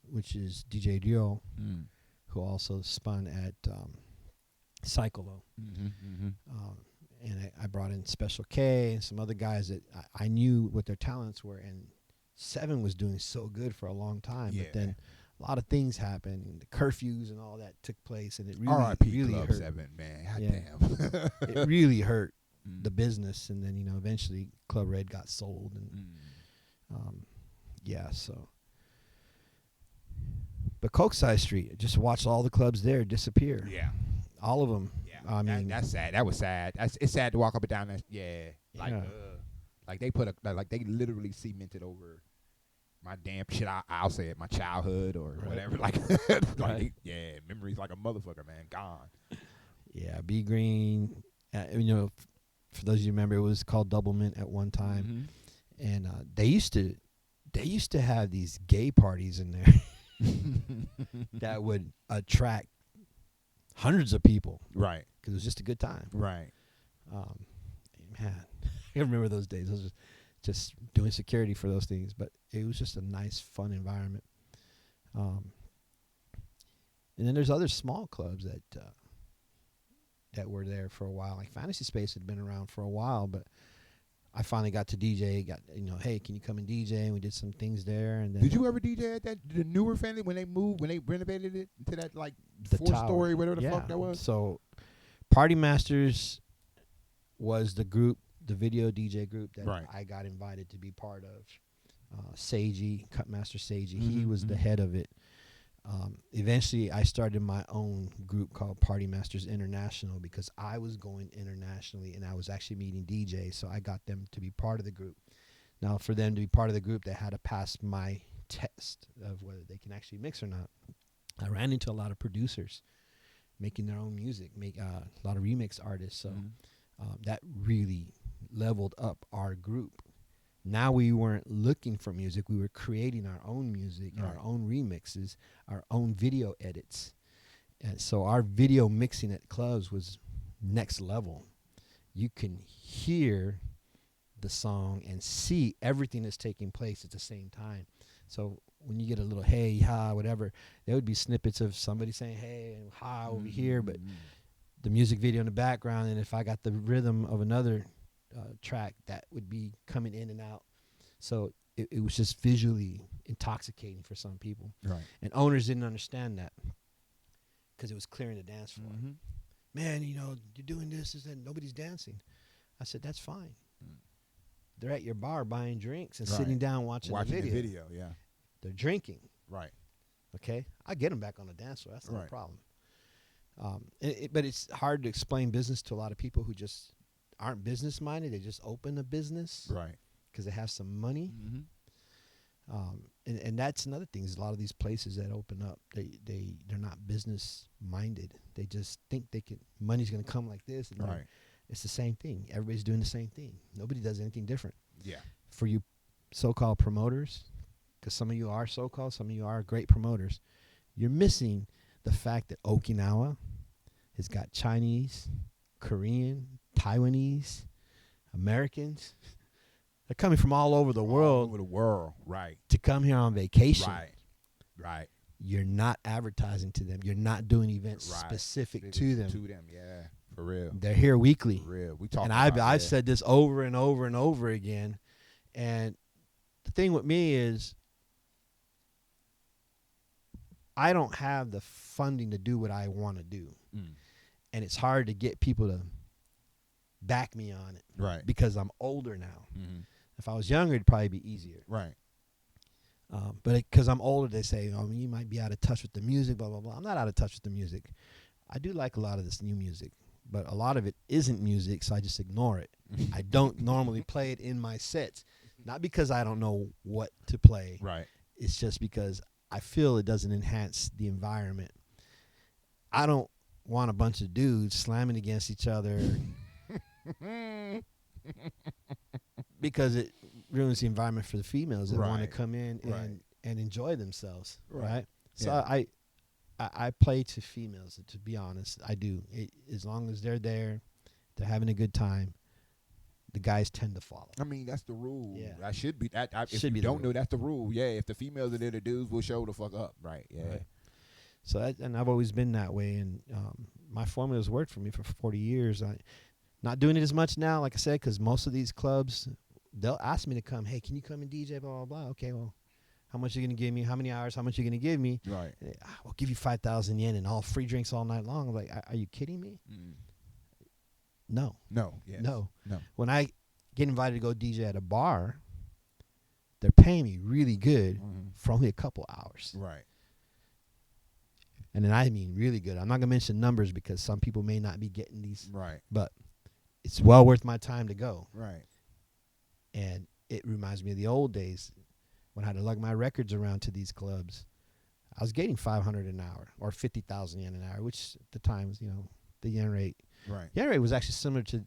S2: which is DJ Rio, who also spun at Cyclo. And I brought in Special K and some other guys that I knew what their talents were. And 7 was doing so good for a long time.
S1: Yeah.
S2: But then a lot of things happened, and the curfews and all that took place. And it really,
S1: R.I.P.
S2: really
S1: Club
S2: hurt.
S1: 7, man. God
S2: Yeah.
S1: damn.
S2: It really hurt the business. And then, eventually Club Red got sold. And so. But Koksai Street, just watched all the clubs there disappear.
S1: Yeah.
S2: All of them.
S1: Yeah.
S2: I mean,
S1: that's sad. That was sad. It's sad to walk up and down that. Yeah. Like they put like they literally cemented over my damn shit. I'll say it, my childhood or whatever. Like, memories like a motherfucker, man. Gone.
S2: Yeah, B Green. For those of you who remember, it was called Double Mint at one time, and they used to have these gay parties in there that would attract hundreds of people.
S1: Right.
S2: Because it was just a good time.
S1: Right.
S2: Man, I remember those days. I was just doing security for those things, but it was just a nice, fun environment. And then there's other small clubs that were there for a while. Like Fantasy Space had been around for a while, but I finally got to DJ. Hey, can you come and DJ? And we did some things there. And then
S1: did you ever DJ at the newer family when they moved, when they renovated it into that like
S2: the
S1: 4-story, whatever the fuck that was?
S2: So Party Masters was the group, the video DJ group that I got invited to be part of. Seiji, Cutmaster Seiji, he was the head of it. Eventually, I started my own group called Party Masters International because I was going internationally and I was actually meeting DJs, so I got them to be part of the group. Now, for them to be part of the group, they had to pass my test of whether they can actually mix or not. I ran into a lot of producers making their own music, a lot of remix artists, so that really leveled up our group. Now we weren't looking for music. We were creating our own music, our own remixes, our own video edits. And so our video mixing at clubs was next level. You can hear the song and see everything that's taking place at the same time. So when you get a little hey, ha, whatever, there would be snippets of somebody saying hey and ha over here, but the music video in the background, and if I got the rhythm of another track, that would be coming in and out. So it was just visually intoxicating for some people.
S1: Right.
S2: And owners didn't understand that because it was clearing the dance floor. Man, you're doing this, and nobody's dancing. I said, that's fine. They're at your bar buying drinks and sitting down watching the video.
S1: Yeah.
S2: They're drinking.
S1: Right.
S2: Okay? I get them back on the dance floor. That's not a problem. But it's hard to explain business to a lot of people who just aren't business minded. They just open a business,
S1: right?
S2: Because they have some money. And that's another thing. Is a lot of these places that open up, they're not business minded. They just think money's going to come like this. And it's the same thing. Everybody's doing the same thing. Nobody does anything different.
S1: Yeah.
S2: For you so-called promoters, because some of you are so-called, some of you are great promoters, you're missing the fact that Okinawa, It's got Chinese, Korean, Taiwanese, Americans. They're coming from all over the world.
S1: All over the world, right.
S2: To come here on vacation.
S1: Right.
S2: You're not advertising to them. You're not doing events specific to them.
S1: Yeah, for real.
S2: They're here weekly.
S1: For real. We talk
S2: and
S1: about
S2: I've said this over and over and over again. And the thing with me is I don't have the funding to do what I want to do. And it's hard to get people to back me on it.
S1: Right.
S2: Because I'm older now.
S1: Mm-hmm.
S2: If I was younger, it'd probably be easier.
S1: Right.
S2: But because I'm older, they say, oh, you might be out of touch with the music, blah, blah, blah. I'm not out of touch with the music. I do like a lot of this new music, but a lot of it isn't music, so I just ignore it. I don't normally play it in my sets, not because I don't know what to play.
S1: Right.
S2: It's just because I feel it doesn't enhance the environment. I don't want a bunch of dudes slamming against each other because it ruins the environment for the females that want to come in and enjoy themselves, right? So I play to females, to be honest. I do. As long as they're there, they're having a good time, the guys tend to follow.
S1: I mean, that's the rule.
S2: Yeah.
S1: That should be. If
S2: Should
S1: you
S2: be
S1: don't
S2: the
S1: know, that's the rule. Yeah, if the females are there, the dudes will show the fuck up. Right, yeah.
S2: Right. So and I've always been that way, and my formulas worked for me for 40 years. Not doing it as much now, like I said, because most of these clubs, they'll ask me to come. Hey, can you come and DJ? Blah blah blah. Okay, well, how much are you gonna give me? How many hours? How much are you gonna give me?
S1: Right.
S2: I'll give you 5,000 yen and all free drinks all night long. I'm like, are you kidding me? No.
S1: Yes.
S2: No.
S1: No.
S2: When I get invited to go DJ at a bar, they're paying me really good for only a couple hours.
S1: Right.
S2: And then I mean really good. I'm not gonna mention numbers because some people may not be getting these.
S1: Right.
S2: But it's well worth my time to go.
S1: Right.
S2: And it reminds me of the old days when I had to lug my records around to these clubs. I was getting 500 an hour or 50,000 yen an hour, which at the time was, the yen rate.
S1: Right.
S2: Yen rate was actually similar to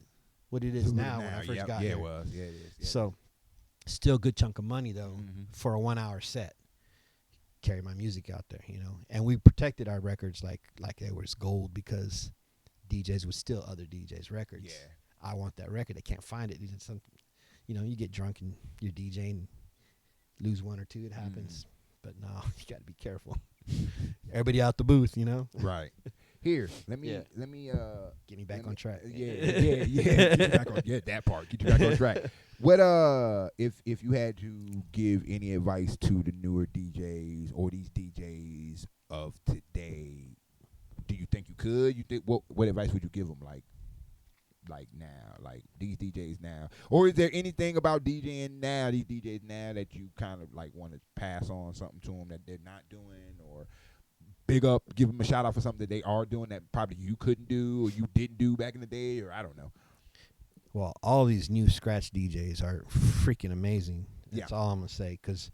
S2: what it is now when I first got here.
S1: Yeah, it was. Yeah, it is. Yeah.
S2: So still a good chunk of money, though, for a 1 hour set. Carry my music out there, And we protected our records like they was gold because DJs would steal other DJs' records.
S1: Yeah.
S2: I want that record. They can't find it. You get drunk and you're DJing, lose one or two. It happens. But no, you got to be careful. Everybody out the booth,
S1: Right. Here, let me
S2: get me back on track.
S1: Yeah. Get you back on that part. Get you back on track. What if you had to give any advice to the newer DJs or these DJs of today, do you think you could? You think what advice would you give them like now, like these DJs now? Or is there anything about DJing now, these DJs now, that you kind of like want to pass on something to them that they're not doing, or big up, give them a shout out for something that they are doing that probably you couldn't do or you didn't do back in the day, or I don't know?
S2: Well, all these new scratch DJs are freaking amazing. That's all I'm going to say, because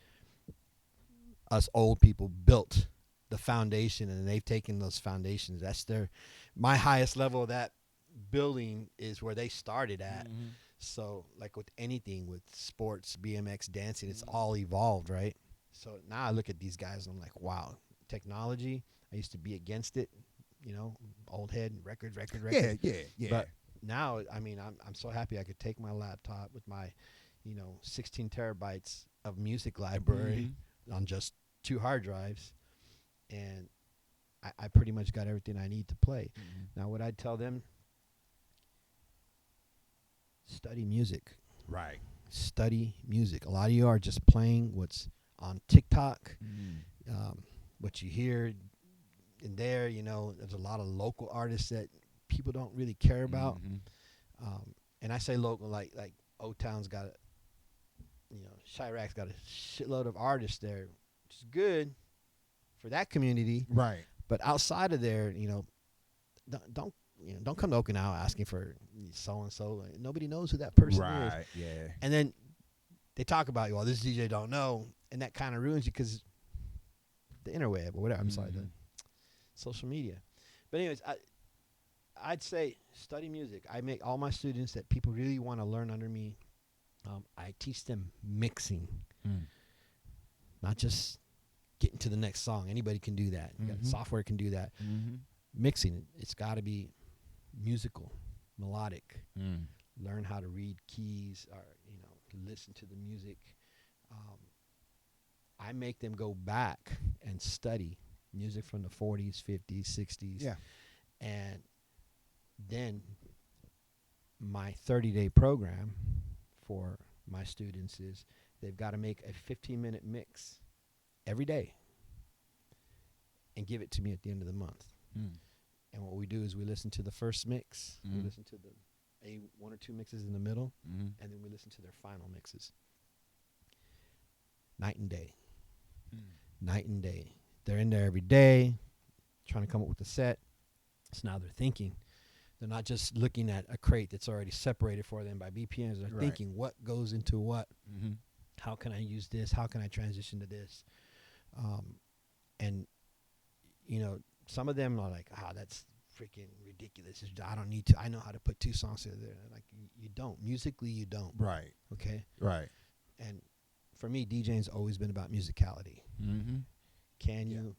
S2: us old people built the foundation, and they've taken those foundations. My highest level of that building is where they started at. So like with anything, with sports, BMX, dancing, it's all evolved, right? So now I look at these guys and I'm like, wow, technology, I used to be against it, old head, record.
S1: Yeah.
S2: But now, I mean, I'm so happy I could take my laptop with my, 16 terabytes of music library on just 2 hard drives, and I pretty much got everything I need to play. Now, what I'd tell them, study music.
S1: Right.
S2: Study music. A lot of you are just playing what's on TikTok, what you hear in there. There's a lot of local artists that people don't really care about. And I say local, like O-Town's got, Chirac's got a shitload of artists there, which is good for that community.
S1: Right.
S2: But outside of there, don't come to Okinawa asking for so and so. Nobody knows who that person is.
S1: Right. Yeah.
S2: And then they talk about you. Well, this DJ don't know, and that kind of ruins you because the interweb or whatever. I'm sorry, the social media. But anyways, I'd say study music. I make all my students that people really want to learn under me. I teach them mixing, not just getting to the next song. Anybody can do that. Software can do that. mixing, it's got to be musical, melodic.
S1: Mm.
S2: Learn how to read keys, or listen to the music. I make them go back and study music from the 40s, 50s, 60s.
S1: Yeah.
S2: And then my 30-day program for my students is they've got to make a 15-minute mix every day and give it to me at the end of the month.
S1: Mm.
S2: And what we do is we listen to the first mix, we listen to the one or two mixes in the middle, and then we listen to their final mixes. Night and day. Night and day. They're in there every day trying to come up with a set. So now they're thinking. They're not just looking at a crate that's already separated for them by BPMs. They're thinking what goes into what.
S1: Mm-hmm.
S2: How can I use this? How can I transition to this? And, some of them are like, that's freaking ridiculous. I don't need to. I know how to put two songs together. Like, you don't. Musically, you don't.
S1: Right.
S2: Okay?
S1: Right.
S2: And for me, DJing's always been about musicality.
S1: Mm-hmm.
S2: Can you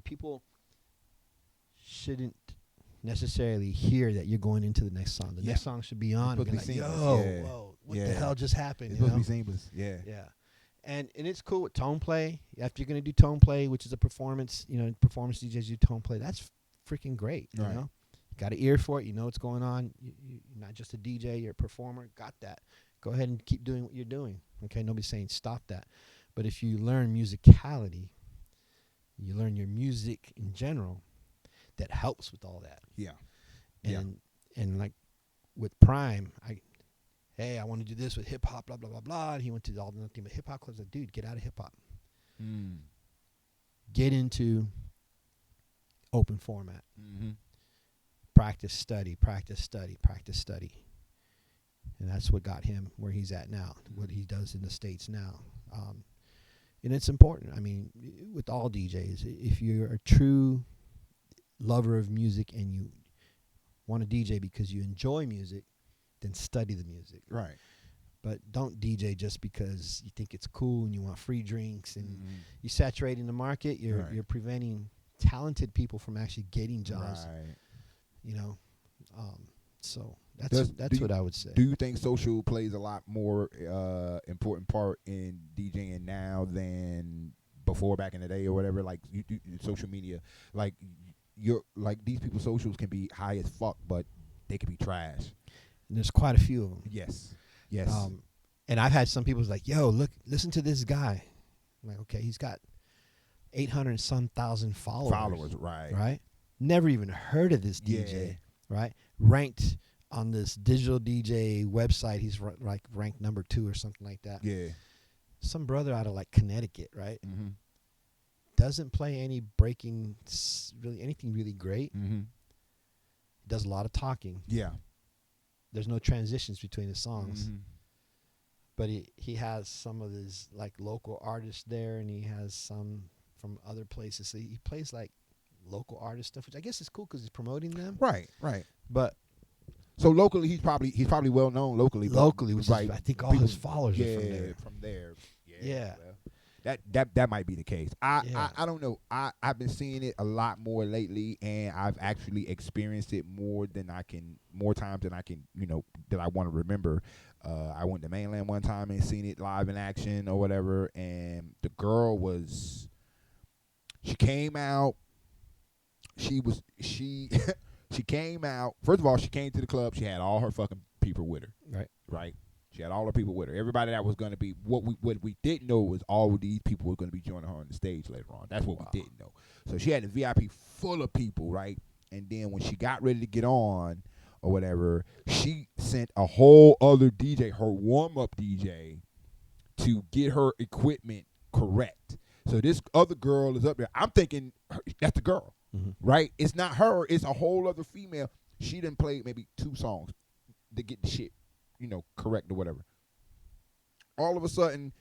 S2: people shouldn't necessarily hear that you're going into the next song. The next song should be on and be like, whoa, what the hell just happened?
S1: It's supposed to be seamless. Yeah.
S2: Yeah. And it's cool with tone play. After you're going to do tone play, which is a performance, performance DJs do tone play. That's freaking great. You know? You got an ear for it. You know what's going on. You're not just a DJ. You're a performer. Got that. Go ahead and keep doing what you're doing. Okay? Nobody's saying stop that. But if you learn musicality, you learn your music in general, that helps with all that.
S1: Yeah.
S2: And like with Prime, I want to do this with hip hop, blah, blah, blah, blah. And he went to all the nothing but hip hop clubs. Like, dude, get out of hip hop. Get into open format.
S1: Mm-hmm.
S2: Practice, study, practice, study, practice, study. And that's what got him where he's at now, what he does in the States now. And it's important. I mean, with all DJs, if you're a true lover of music and you want to DJ because you enjoy music, then study the music.
S1: Right.
S2: But don't DJ just because you think it's cool and you want free drinks and you're saturating the market. You're preventing talented people from actually getting jobs.
S1: Right.
S2: So that's what I would say.
S1: Do you think social plays a lot more important part in DJing now than before, back in the day or whatever? Like you do social media, like these people's socials can be high as fuck, but they can be trash.
S2: And there's quite a few of them.
S1: Yes.
S2: And I've had some people like, yo, listen to this guy. I'm like, okay, he's got 800 and some thousand followers. Right. Never even heard of this DJ. Right. Ranked on this digital DJ website. He's ranked number 2 or something like that.
S1: Yeah.
S2: Some brother out of like Connecticut. Right.
S1: Mm-hmm.
S2: Doesn't play any breaking, really anything really great.
S1: Mm-hmm.
S2: Does a lot of talking.
S1: Yeah.
S2: There's no transitions between the songs.
S1: Mm-hmm.
S2: But he has some of his like local artists there, and he has some from other places. So he plays like local artist stuff, which I guess is cool because he's promoting them.
S1: Right.
S2: But
S1: so locally, he's probably well known locally.
S2: Which is, I think all his followers are from there. Yeah.
S1: Well, that might be the case. I don't know. I've been seeing it a lot more lately, and I've actually experienced it more times than I can, that I want to remember. I went to mainland one time and seen it live in action or whatever, and the girl she came out. She came out. First of all, she came to the club. She had all her fucking people with her. Right. She had all her people with her. Everybody that was going to be what we didn't know was all of these people were going to be joining her on the stage later on. That's what we didn't know. So she had the VIP full of people, right? And then when she got ready to get on or whatever, she sent a whole other DJ, her warm-up DJ, to get her equipment correct. So this other girl is up there. I'm thinking that's the girl, right? It's not her. It's a whole other female. She done played maybe 2 songs to get the shit, correct or whatever. All of a sudden,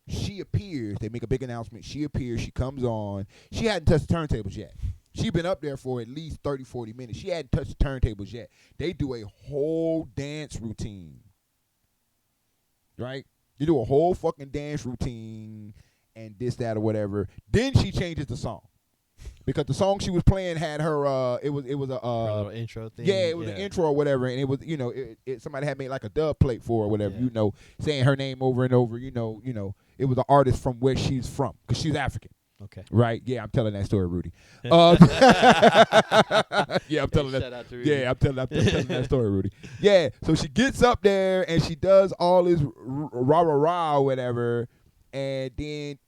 S1: she appears. They make a big announcement. She appears. She comes on. She hadn't touched the turntables yet. She'd been up there for at least 30, 40 minutes. She hadn't touched the turntables yet. They do a whole dance routine, right? You do a whole fucking dance routine and this, that, or whatever. Then she changes the song. because the song she was playing had her. It was a
S2: Her little intro thing.
S1: yeah, it was an intro or whatever, and it was somebody had made like a dub plate for her or whatever, saying her name over and over. It was an artist from where she's from because she's African.
S2: Okay.
S1: Right? Yeah, I'm telling that story, Rudy. Yeah, I'm telling that.
S2: Shout out to Rudy.
S1: Yeah, I'm telling that story, Rudy. Yeah, so she gets up there and she does all this rah rah rah or whatever, and then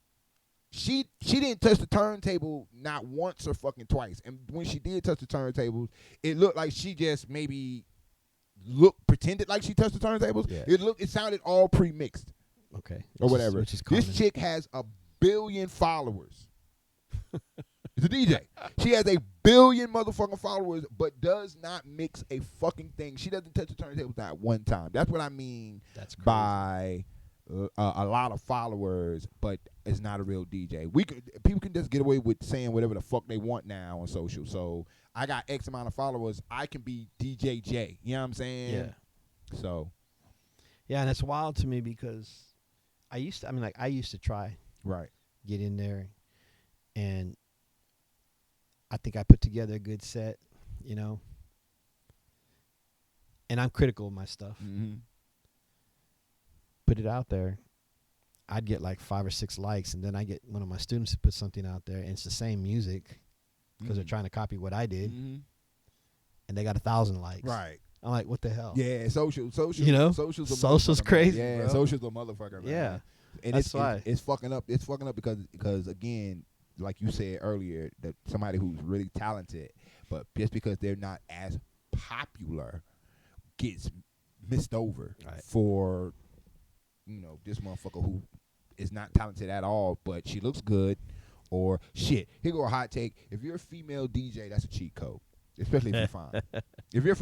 S1: she didn't touch the turntable not once or fucking twice. And when she did touch the turntables, it looked like she just maybe pretended like she touched the turntables.
S2: Yeah.
S1: It sounded all pre-mixed.
S2: Okay.
S1: Or whatever.
S2: Which is common.
S1: This chick has 1 billion followers. It's a DJ. She has 1 billion motherfucking followers, but does not mix a fucking thing. She doesn't touch the turntables not one time. That's what I mean by a lot of followers, but is not a real DJ. People can just get away with saying whatever the fuck they want now on social. So I got X amount of followers. I can be DJ J. You know what I'm saying?
S2: Yeah.
S1: So.
S2: Yeah, and it's wild to me because I used to try.
S1: Right.
S2: Get in there, and I think I put together a good set, and I'm critical of my stuff.
S1: Mm-hmm.
S2: Put it out there. I'd get like 5 or 6 likes, and then I get one of my students to put something out there, and it's the same music because they're trying to copy what I did, and they got 1,000 likes.
S1: Right.
S2: I'm like, what the hell?
S1: Yeah, social.
S2: Social's crazy.
S1: Yeah,
S2: bro.
S1: social's a motherfucker. Man.
S2: Yeah,
S1: and
S2: that's why
S1: it's fucking up. It's fucking up because again, like you said earlier, that somebody who's really talented, but just because they're not as popular, gets missed over for this motherfucker who is not talented at all, but she looks good. Or shit. Here go a hot take. If you're a female DJ, that's a cheat code. Especially if you're fine. If you're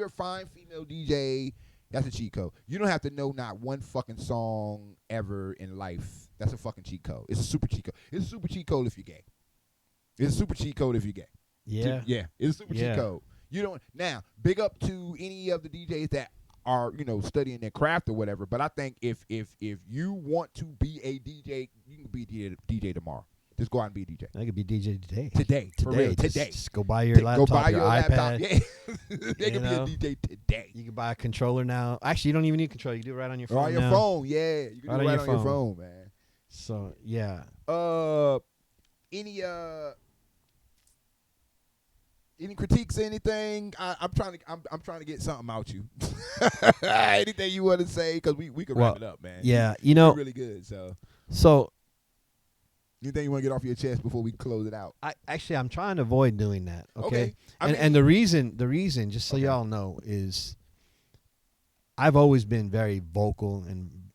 S1: a fine female DJ, that's a cheat code. You don't have to know not one fucking song ever in life. That's a fucking cheat code. It's a super cheat code. It's a super cheat code if you're gay. It's a super cheat code if you're gay.
S2: Yeah.
S1: Yeah. It's a super cheat code. You don't now, big up to any of the DJs that are, studying their craft or whatever. But I think if you want to be a DJ, you can be a DJ tomorrow. Just go out and be a DJ.
S2: I could be DJ today.
S1: Today. For real. Today.
S2: Just go buy your laptop,
S1: go buy your
S2: iPad.
S1: laptop. Yeah. They can be a DJ today.
S2: You can buy a controller now. Actually, you don't even need a controller. You can do it right on your phone.
S1: Or on your phone, yeah. You can do it right on your phone, man.
S2: So yeah.
S1: Any critiques or anything? I'm trying to get something out you. Anything you want to say? Because we could wrap it up, man.
S2: Yeah,
S1: You're really good.
S2: So
S1: anything you want to get off your chest before we close it out?
S2: I'm trying to avoid doing that. Okay.
S1: I mean,
S2: and the reason, just so y'all know, is I've always been very vocal and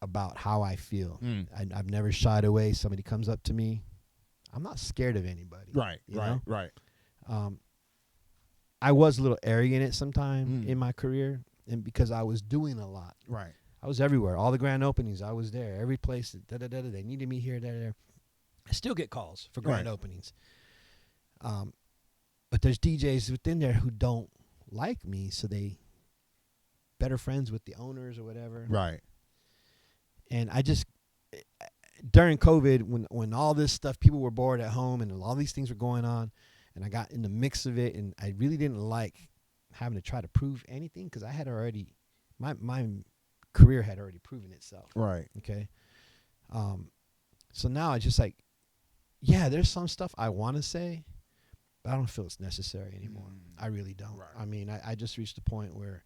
S2: about how I feel. I've never shied away. Somebody comes up to me, I'm not scared of anybody.
S1: Right.
S2: I was a little arrogant at some time in my career, and because I was doing a lot.
S1: Right.
S2: I was everywhere. All the grand openings, I was there. Every place, they needed me here, there. I still get calls for grand openings. But there's DJs within there who don't like me, so they better friends with the owners or whatever.
S1: Right.
S2: And I just, during COVID, when all this stuff, people were bored at home and all these things were going on, and I got in the mix of it, and I really didn't like having to try to prove anything because I had already, my career had already proven itself.
S1: Right.
S2: Okay. So now it's just like, yeah, there's some stuff I want to say, but I don't feel it's necessary anymore. I really don't.
S1: Right.
S2: I mean, I just reached a point where,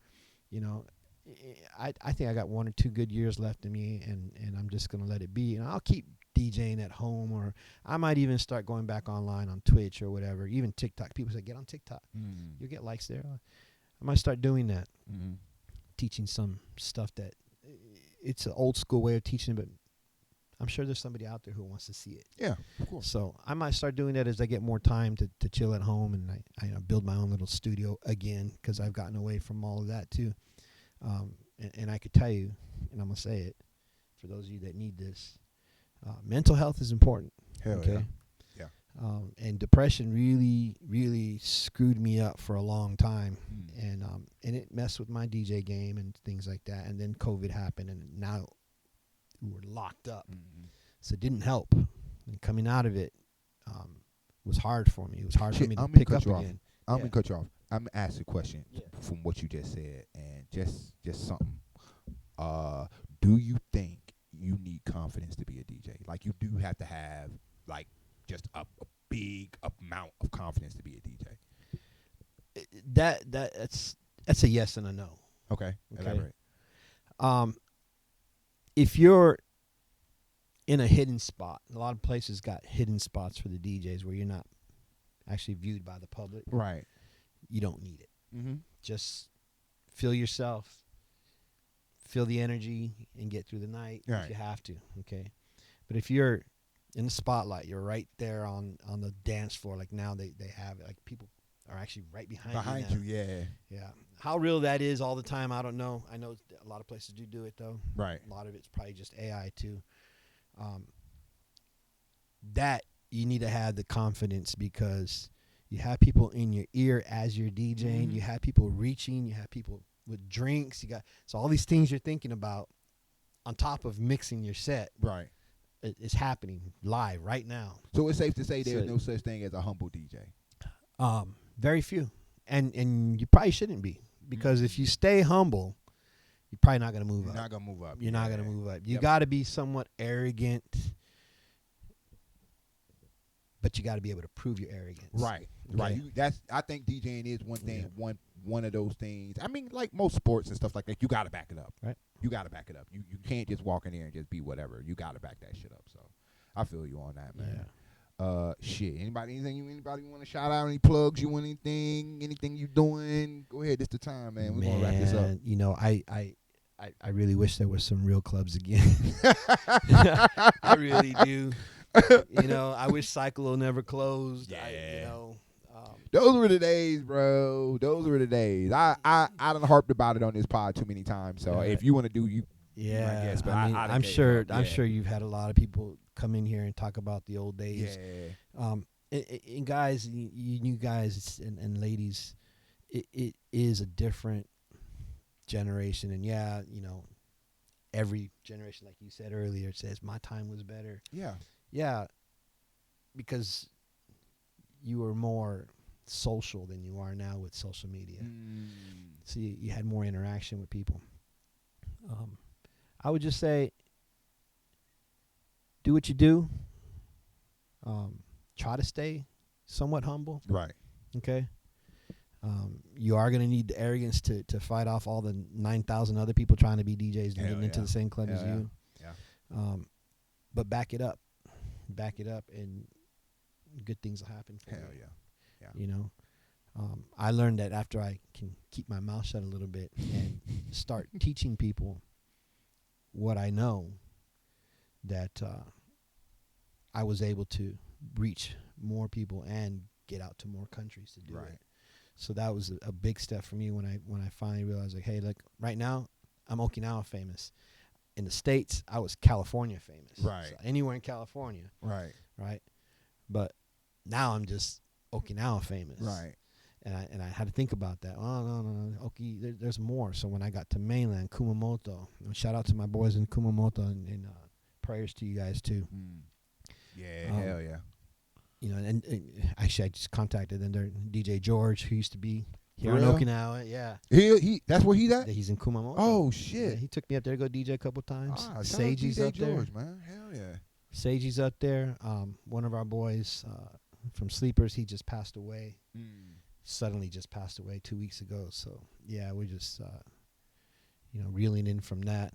S2: I think I got 1 or 2 good years left in me, and I'm just going to let it be. And I'll keep DJing at home, or I might even start going back online on Twitch or whatever, even TikTok. People say, get on TikTok. You'll get likes there. I might start doing that, teaching some stuff that it's an old school way of teaching, but I'm sure there's somebody out there who wants to see it.
S1: Yeah, of course.
S2: So I might start doing that as I get more time to chill at home, and I build my own little studio again because I've gotten away from all of that too. And I could tell you, and I'm going to say it, for those of you that need this, mental health is important.
S1: Hell
S2: okay?
S1: Yeah.
S2: And depression really, really screwed me up for a long time. And it messed with my DJ game and things like that. And then COVID happened, and now we were locked up. So it didn't help. And coming out of it was hard for me. It was hard for me to
S1: I'm
S2: pick
S1: gonna
S2: up
S1: cut you off.
S2: again.
S1: I'm
S2: Yeah.
S1: gonna cut you off. I'm gonna ask a question
S2: Yeah.
S1: from what you just said, and just something. Do you think you need confidence to be a DJ? Like, you do have to have like just a big amount of confidence to be a DJ.
S2: That's a yes and a no.
S1: Okay. Elaborate.
S2: If you're in a hidden spot, a lot of places got hidden spots for the DJs where you're not actually viewed by the public.
S1: Right.
S2: You don't need it.
S1: Mm-hmm.
S2: Just feel yourself, feel the energy, and get through the night
S1: Right.
S2: if you have to. Okay. But if you're in the spotlight, you're right there on the dance floor. Like now they have it. Like people are actually right behind you.
S1: Yeah.
S2: Yeah. How real that is all the time, I don't know. I know a lot of places do it though.
S1: Right.
S2: A lot of it's probably just AI too. That you need to have the confidence because you have people in your ear as you're DJing.
S1: Mhm.
S2: You have people reaching. You have people with drinks. So all these things you're thinking about on top of mixing your set.
S1: Right.
S2: It's happening live right now.
S1: So it's safe to say there's
S2: So-
S1: no such thing as a humble DJ.
S2: Very few, and you probably shouldn't be because if you stay humble, you're probably not gonna move
S1: You're
S2: up.
S1: not gonna move up.
S2: You're not
S1: Yeah.
S2: gonna move up. You
S1: Yep.
S2: got to be somewhat arrogant, but you got to be able to prove your arrogance.
S1: Right.
S2: Okay.
S1: Right. I think DJing is one thing.
S2: Yeah.
S1: One of those things. I mean, like most sports and stuff like that, you got to back it up.
S2: Right.
S1: You got to back it up. You can't just walk in there and just be whatever. You got to back that shit up. So I feel you on that, man.
S2: Yeah.
S1: Shit. Anybody want to shout out? Any plugs? You want anything you doing? Go ahead. This the time, man. We're gonna wrap this up.
S2: You know, I really wish there was some real clubs again. I really do. You know, I wish Cyclo never closed.
S1: Yeah. Those were the days, bro. Those were the days. I done harped about it on this pod too many times. So
S2: Right.
S1: if you want to do, you
S2: Yeah,
S1: I guess, but
S2: I mean,
S1: I done
S2: I'm
S1: gave
S2: sure.
S1: up.
S2: I'm
S1: Yeah.
S2: sure you've had a lot of people come in here and talk about the old days.
S1: Yeah.
S2: And guys, you guys and ladies, it is a different generation. And yeah, you know, every generation, like you said earlier, says my time was better.
S1: Yeah.
S2: Yeah, because you were more social than you are now with social media. So you had more interaction with people. I would just say, do what you do. Try to stay somewhat humble.
S1: Right.
S2: Okay. You are going to need the arrogance to fight off all the 9,000 other people trying to be DJs and
S1: Hell
S2: getting into
S1: yeah.
S2: the same club as
S1: Hell
S2: you.
S1: Yeah.
S2: But back it up, and good things will happen for
S1: Hell
S2: you.
S1: yeah.
S2: You know, I learned that after I can keep my mouth shut a little bit and start teaching people what I know, that I was able to reach more people and get out to more countries to do
S1: Right.
S2: it. So that was a big step for me when I finally realized, like, hey, look, right now I'm Okinawa famous. In the States, I was California famous.
S1: Right.
S2: So anywhere in California,
S1: Right.
S2: right? But now I'm just Okinawa famous.
S1: Right.
S2: And I had to think about that. Oh, no. Okay, there's more. So when I got to mainland, Kumamoto, shout out to my boys in Kumamoto, and prayers to you guys too.
S1: Yeah, hell yeah.
S2: You know, and actually I just contacted them. They're DJ George, who used to be here in
S1: real?
S2: Okinawa. Yeah.
S1: He that's where he's at?
S2: He's in Kumamoto.
S1: Oh
S2: Yeah,
S1: shit.
S2: he took me up there to go DJ a couple times.
S1: Shout out
S2: Seiji's
S1: DJ
S2: up there.
S1: George, man. Hell yeah.
S2: Seiji's up there. One of our boys from Sleepers, he just passed away. Suddenly just passed away 2 weeks ago. So yeah, we're just reeling in from that.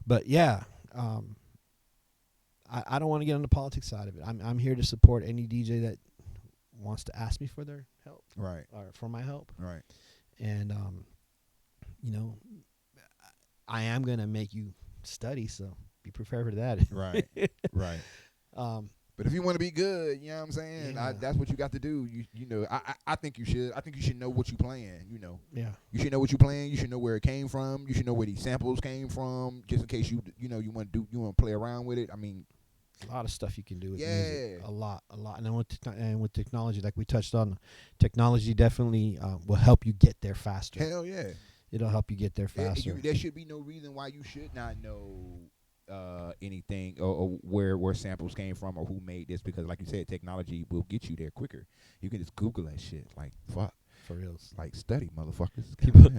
S2: But yeah, I don't want to get on the politics side of it. I'm here to support any DJ that wants to ask me for their help,
S1: Right.
S2: or for my help.
S1: Right.
S2: And I am gonna make you study, so be prepared for that.
S1: Right. Right. But if you want to be good, you know what I'm saying?
S2: Yeah.
S1: That's what you got to do. You know, I think you should. I think you should know what you playing, you know.
S2: Yeah.
S1: You should know what you playing. You should know where it came from. You should know where these samples came from, just in case you want to play around with it. I mean,
S2: A lot of stuff you can do with
S1: Yeah.
S2: music. A lot. And then with technology, like we touched on, technology definitely will help you get there faster.
S1: hell yeah.
S2: It'll help you get there faster.
S1: There should be no reason why you should not know anything or where samples came from or who made this, because like you said, technology will get you there quicker. You can just Google that shit. Like fuck.
S2: For reals.
S1: Like study, motherfuckers.
S2: People,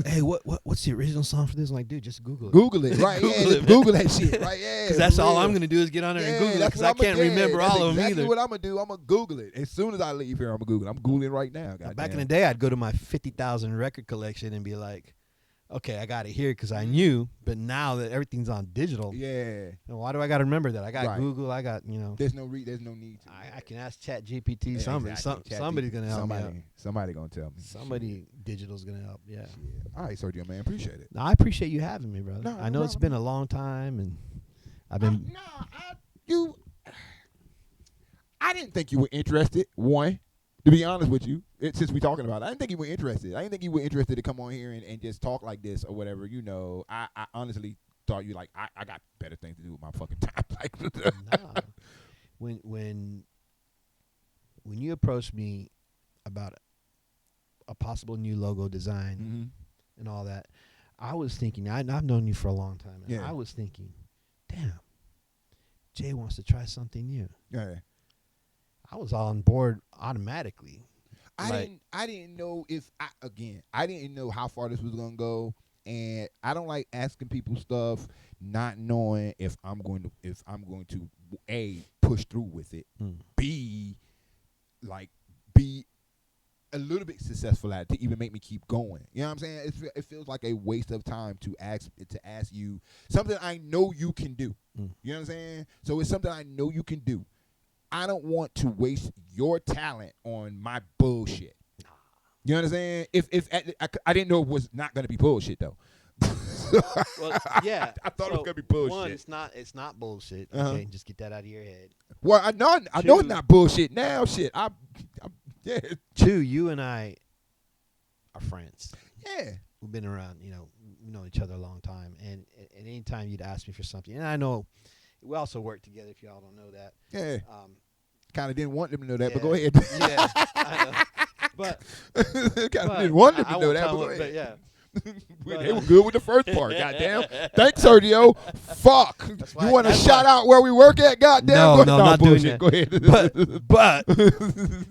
S2: hey, what's the original song for this? I'm like, dude, just Google it.
S1: Google it, right?
S2: Google it,
S1: Google that shit, right? Yeah.
S2: Because that's all I'm gonna do is get on there and Google it. Because I can't remember all of them
S1: exactly
S2: either.
S1: What I'm gonna do, I'm gonna Google it as soon as I leave here. I'm gonna Google it. I'm Googling right now.
S2: Back in the day, I'd go to my 50,000 record collection and be like, okay, I got it here because I knew. But now that everything's on digital,
S1: yeah.
S2: Why do I got to remember that? I got Google. I got
S1: There's no need to.
S2: I can ask Chat GPT.
S1: Yeah,
S2: Somebody's gonna help me out.
S1: Somebody gonna tell me.
S2: Somebody digital's gonna help. Yeah.
S1: All right, Sergio, man, appreciate it.
S2: No, I appreciate you having me, brother.
S1: No,
S2: I know it's been a long time, and I've been.
S1: I didn't think you were interested. One, to be honest with you, since we're talking about it, I didn't think you were interested. I didn't think you were interested to come on here and just talk like this or whatever. I honestly thought you like I got better things to do with my fucking time. Like,
S2: nah. When you approached me about a possible new logo design and all that, I was thinking, I've known you for a long time, and I was thinking, damn, Jay wants to try something new.
S1: Yeah.
S2: I was on board automatically.
S1: I didn't know I didn't know how far this was gonna go, and I don't like asking people stuff not knowing if I'm going to A, push through with it, B, be a little bit successful at it to even make me keep going. You know what I'm saying? It feels like a waste of time to ask you something I know you can do. You know what I'm saying? So it's something I know you can do. I don't want to waste your talent on my bullshit. You know what I'm saying? If I didn't know it was not going to be bullshit though.
S2: Well, yeah,
S1: I thought it was going to be bullshit.
S2: One, it's not bullshit. Okay, just get that out of your head.
S1: Well, I know it's not bullshit now. Shit, yeah.
S2: Two, you and I are friends.
S1: Yeah,
S2: we've been around. We know each other a long time, and any time you'd ask me for something, and I know. We also work together, if y'all don't know that.
S1: Yeah. Kind of didn't want them to know that, but go ahead.
S2: Yeah, I know. But
S1: kind of didn't want them to know that, but go ahead.
S2: But yeah.
S1: They were good with the first part, goddamn. Thanks, Sergio. Fuck. You want to shout out where we work at, goddamn?
S2: No, not
S1: bullshit.
S2: doing that.
S1: Go ahead.
S2: But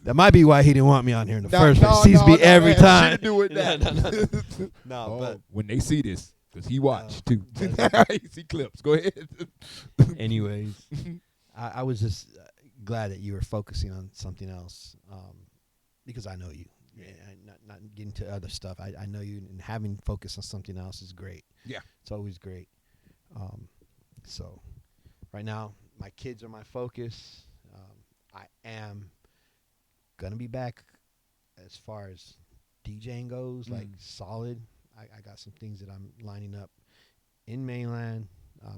S2: that might be why he didn't want me on here in the first place. Sees me every time.
S1: To do with that.
S2: No, but
S1: when they see this. Because he watched, too. He see clips. Go ahead.
S2: Anyways, I was just glad that you were focusing on something else because I know you. Yeah, not getting to other stuff. I know you, and having focus on something else is great.
S1: Yeah.
S2: It's always great. So right now, my kids are my focus. I am going to be back as far as DJing goes, like solid. I got some things that I'm lining up in mainland.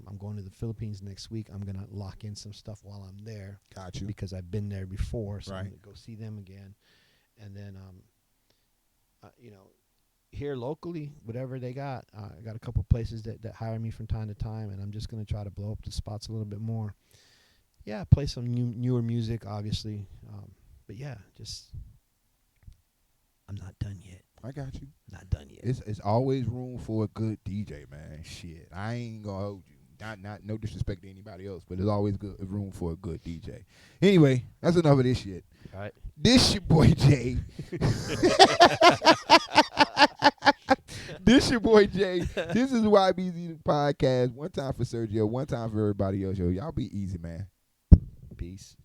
S2: I'm going to the Philippines next week. I'm going to lock in some stuff while I'm there.
S1: Got you.
S2: Because I've been there before, so
S1: right.
S2: I'm going to go see them again. And then, here locally, whatever they got, I got a couple places that hire me from time to time, and I'm just going to try to blow up the spots a little bit more. Yeah, play some newer music, obviously. But, yeah, I'm not done yet.
S1: I got you.
S2: Not done yet.
S1: It's always room for a good DJ, man. Shit, I ain't gonna hold you. Not no disrespect to anybody else, but there's always good room for a good DJ. Anyway, that's enough of this shit.
S2: All right.
S1: This your boy Jay. This your boy Jay. This is YBZ The Podcast. One time for Sergio, one time for everybody else. Yo, y'all be easy, man.
S2: Peace.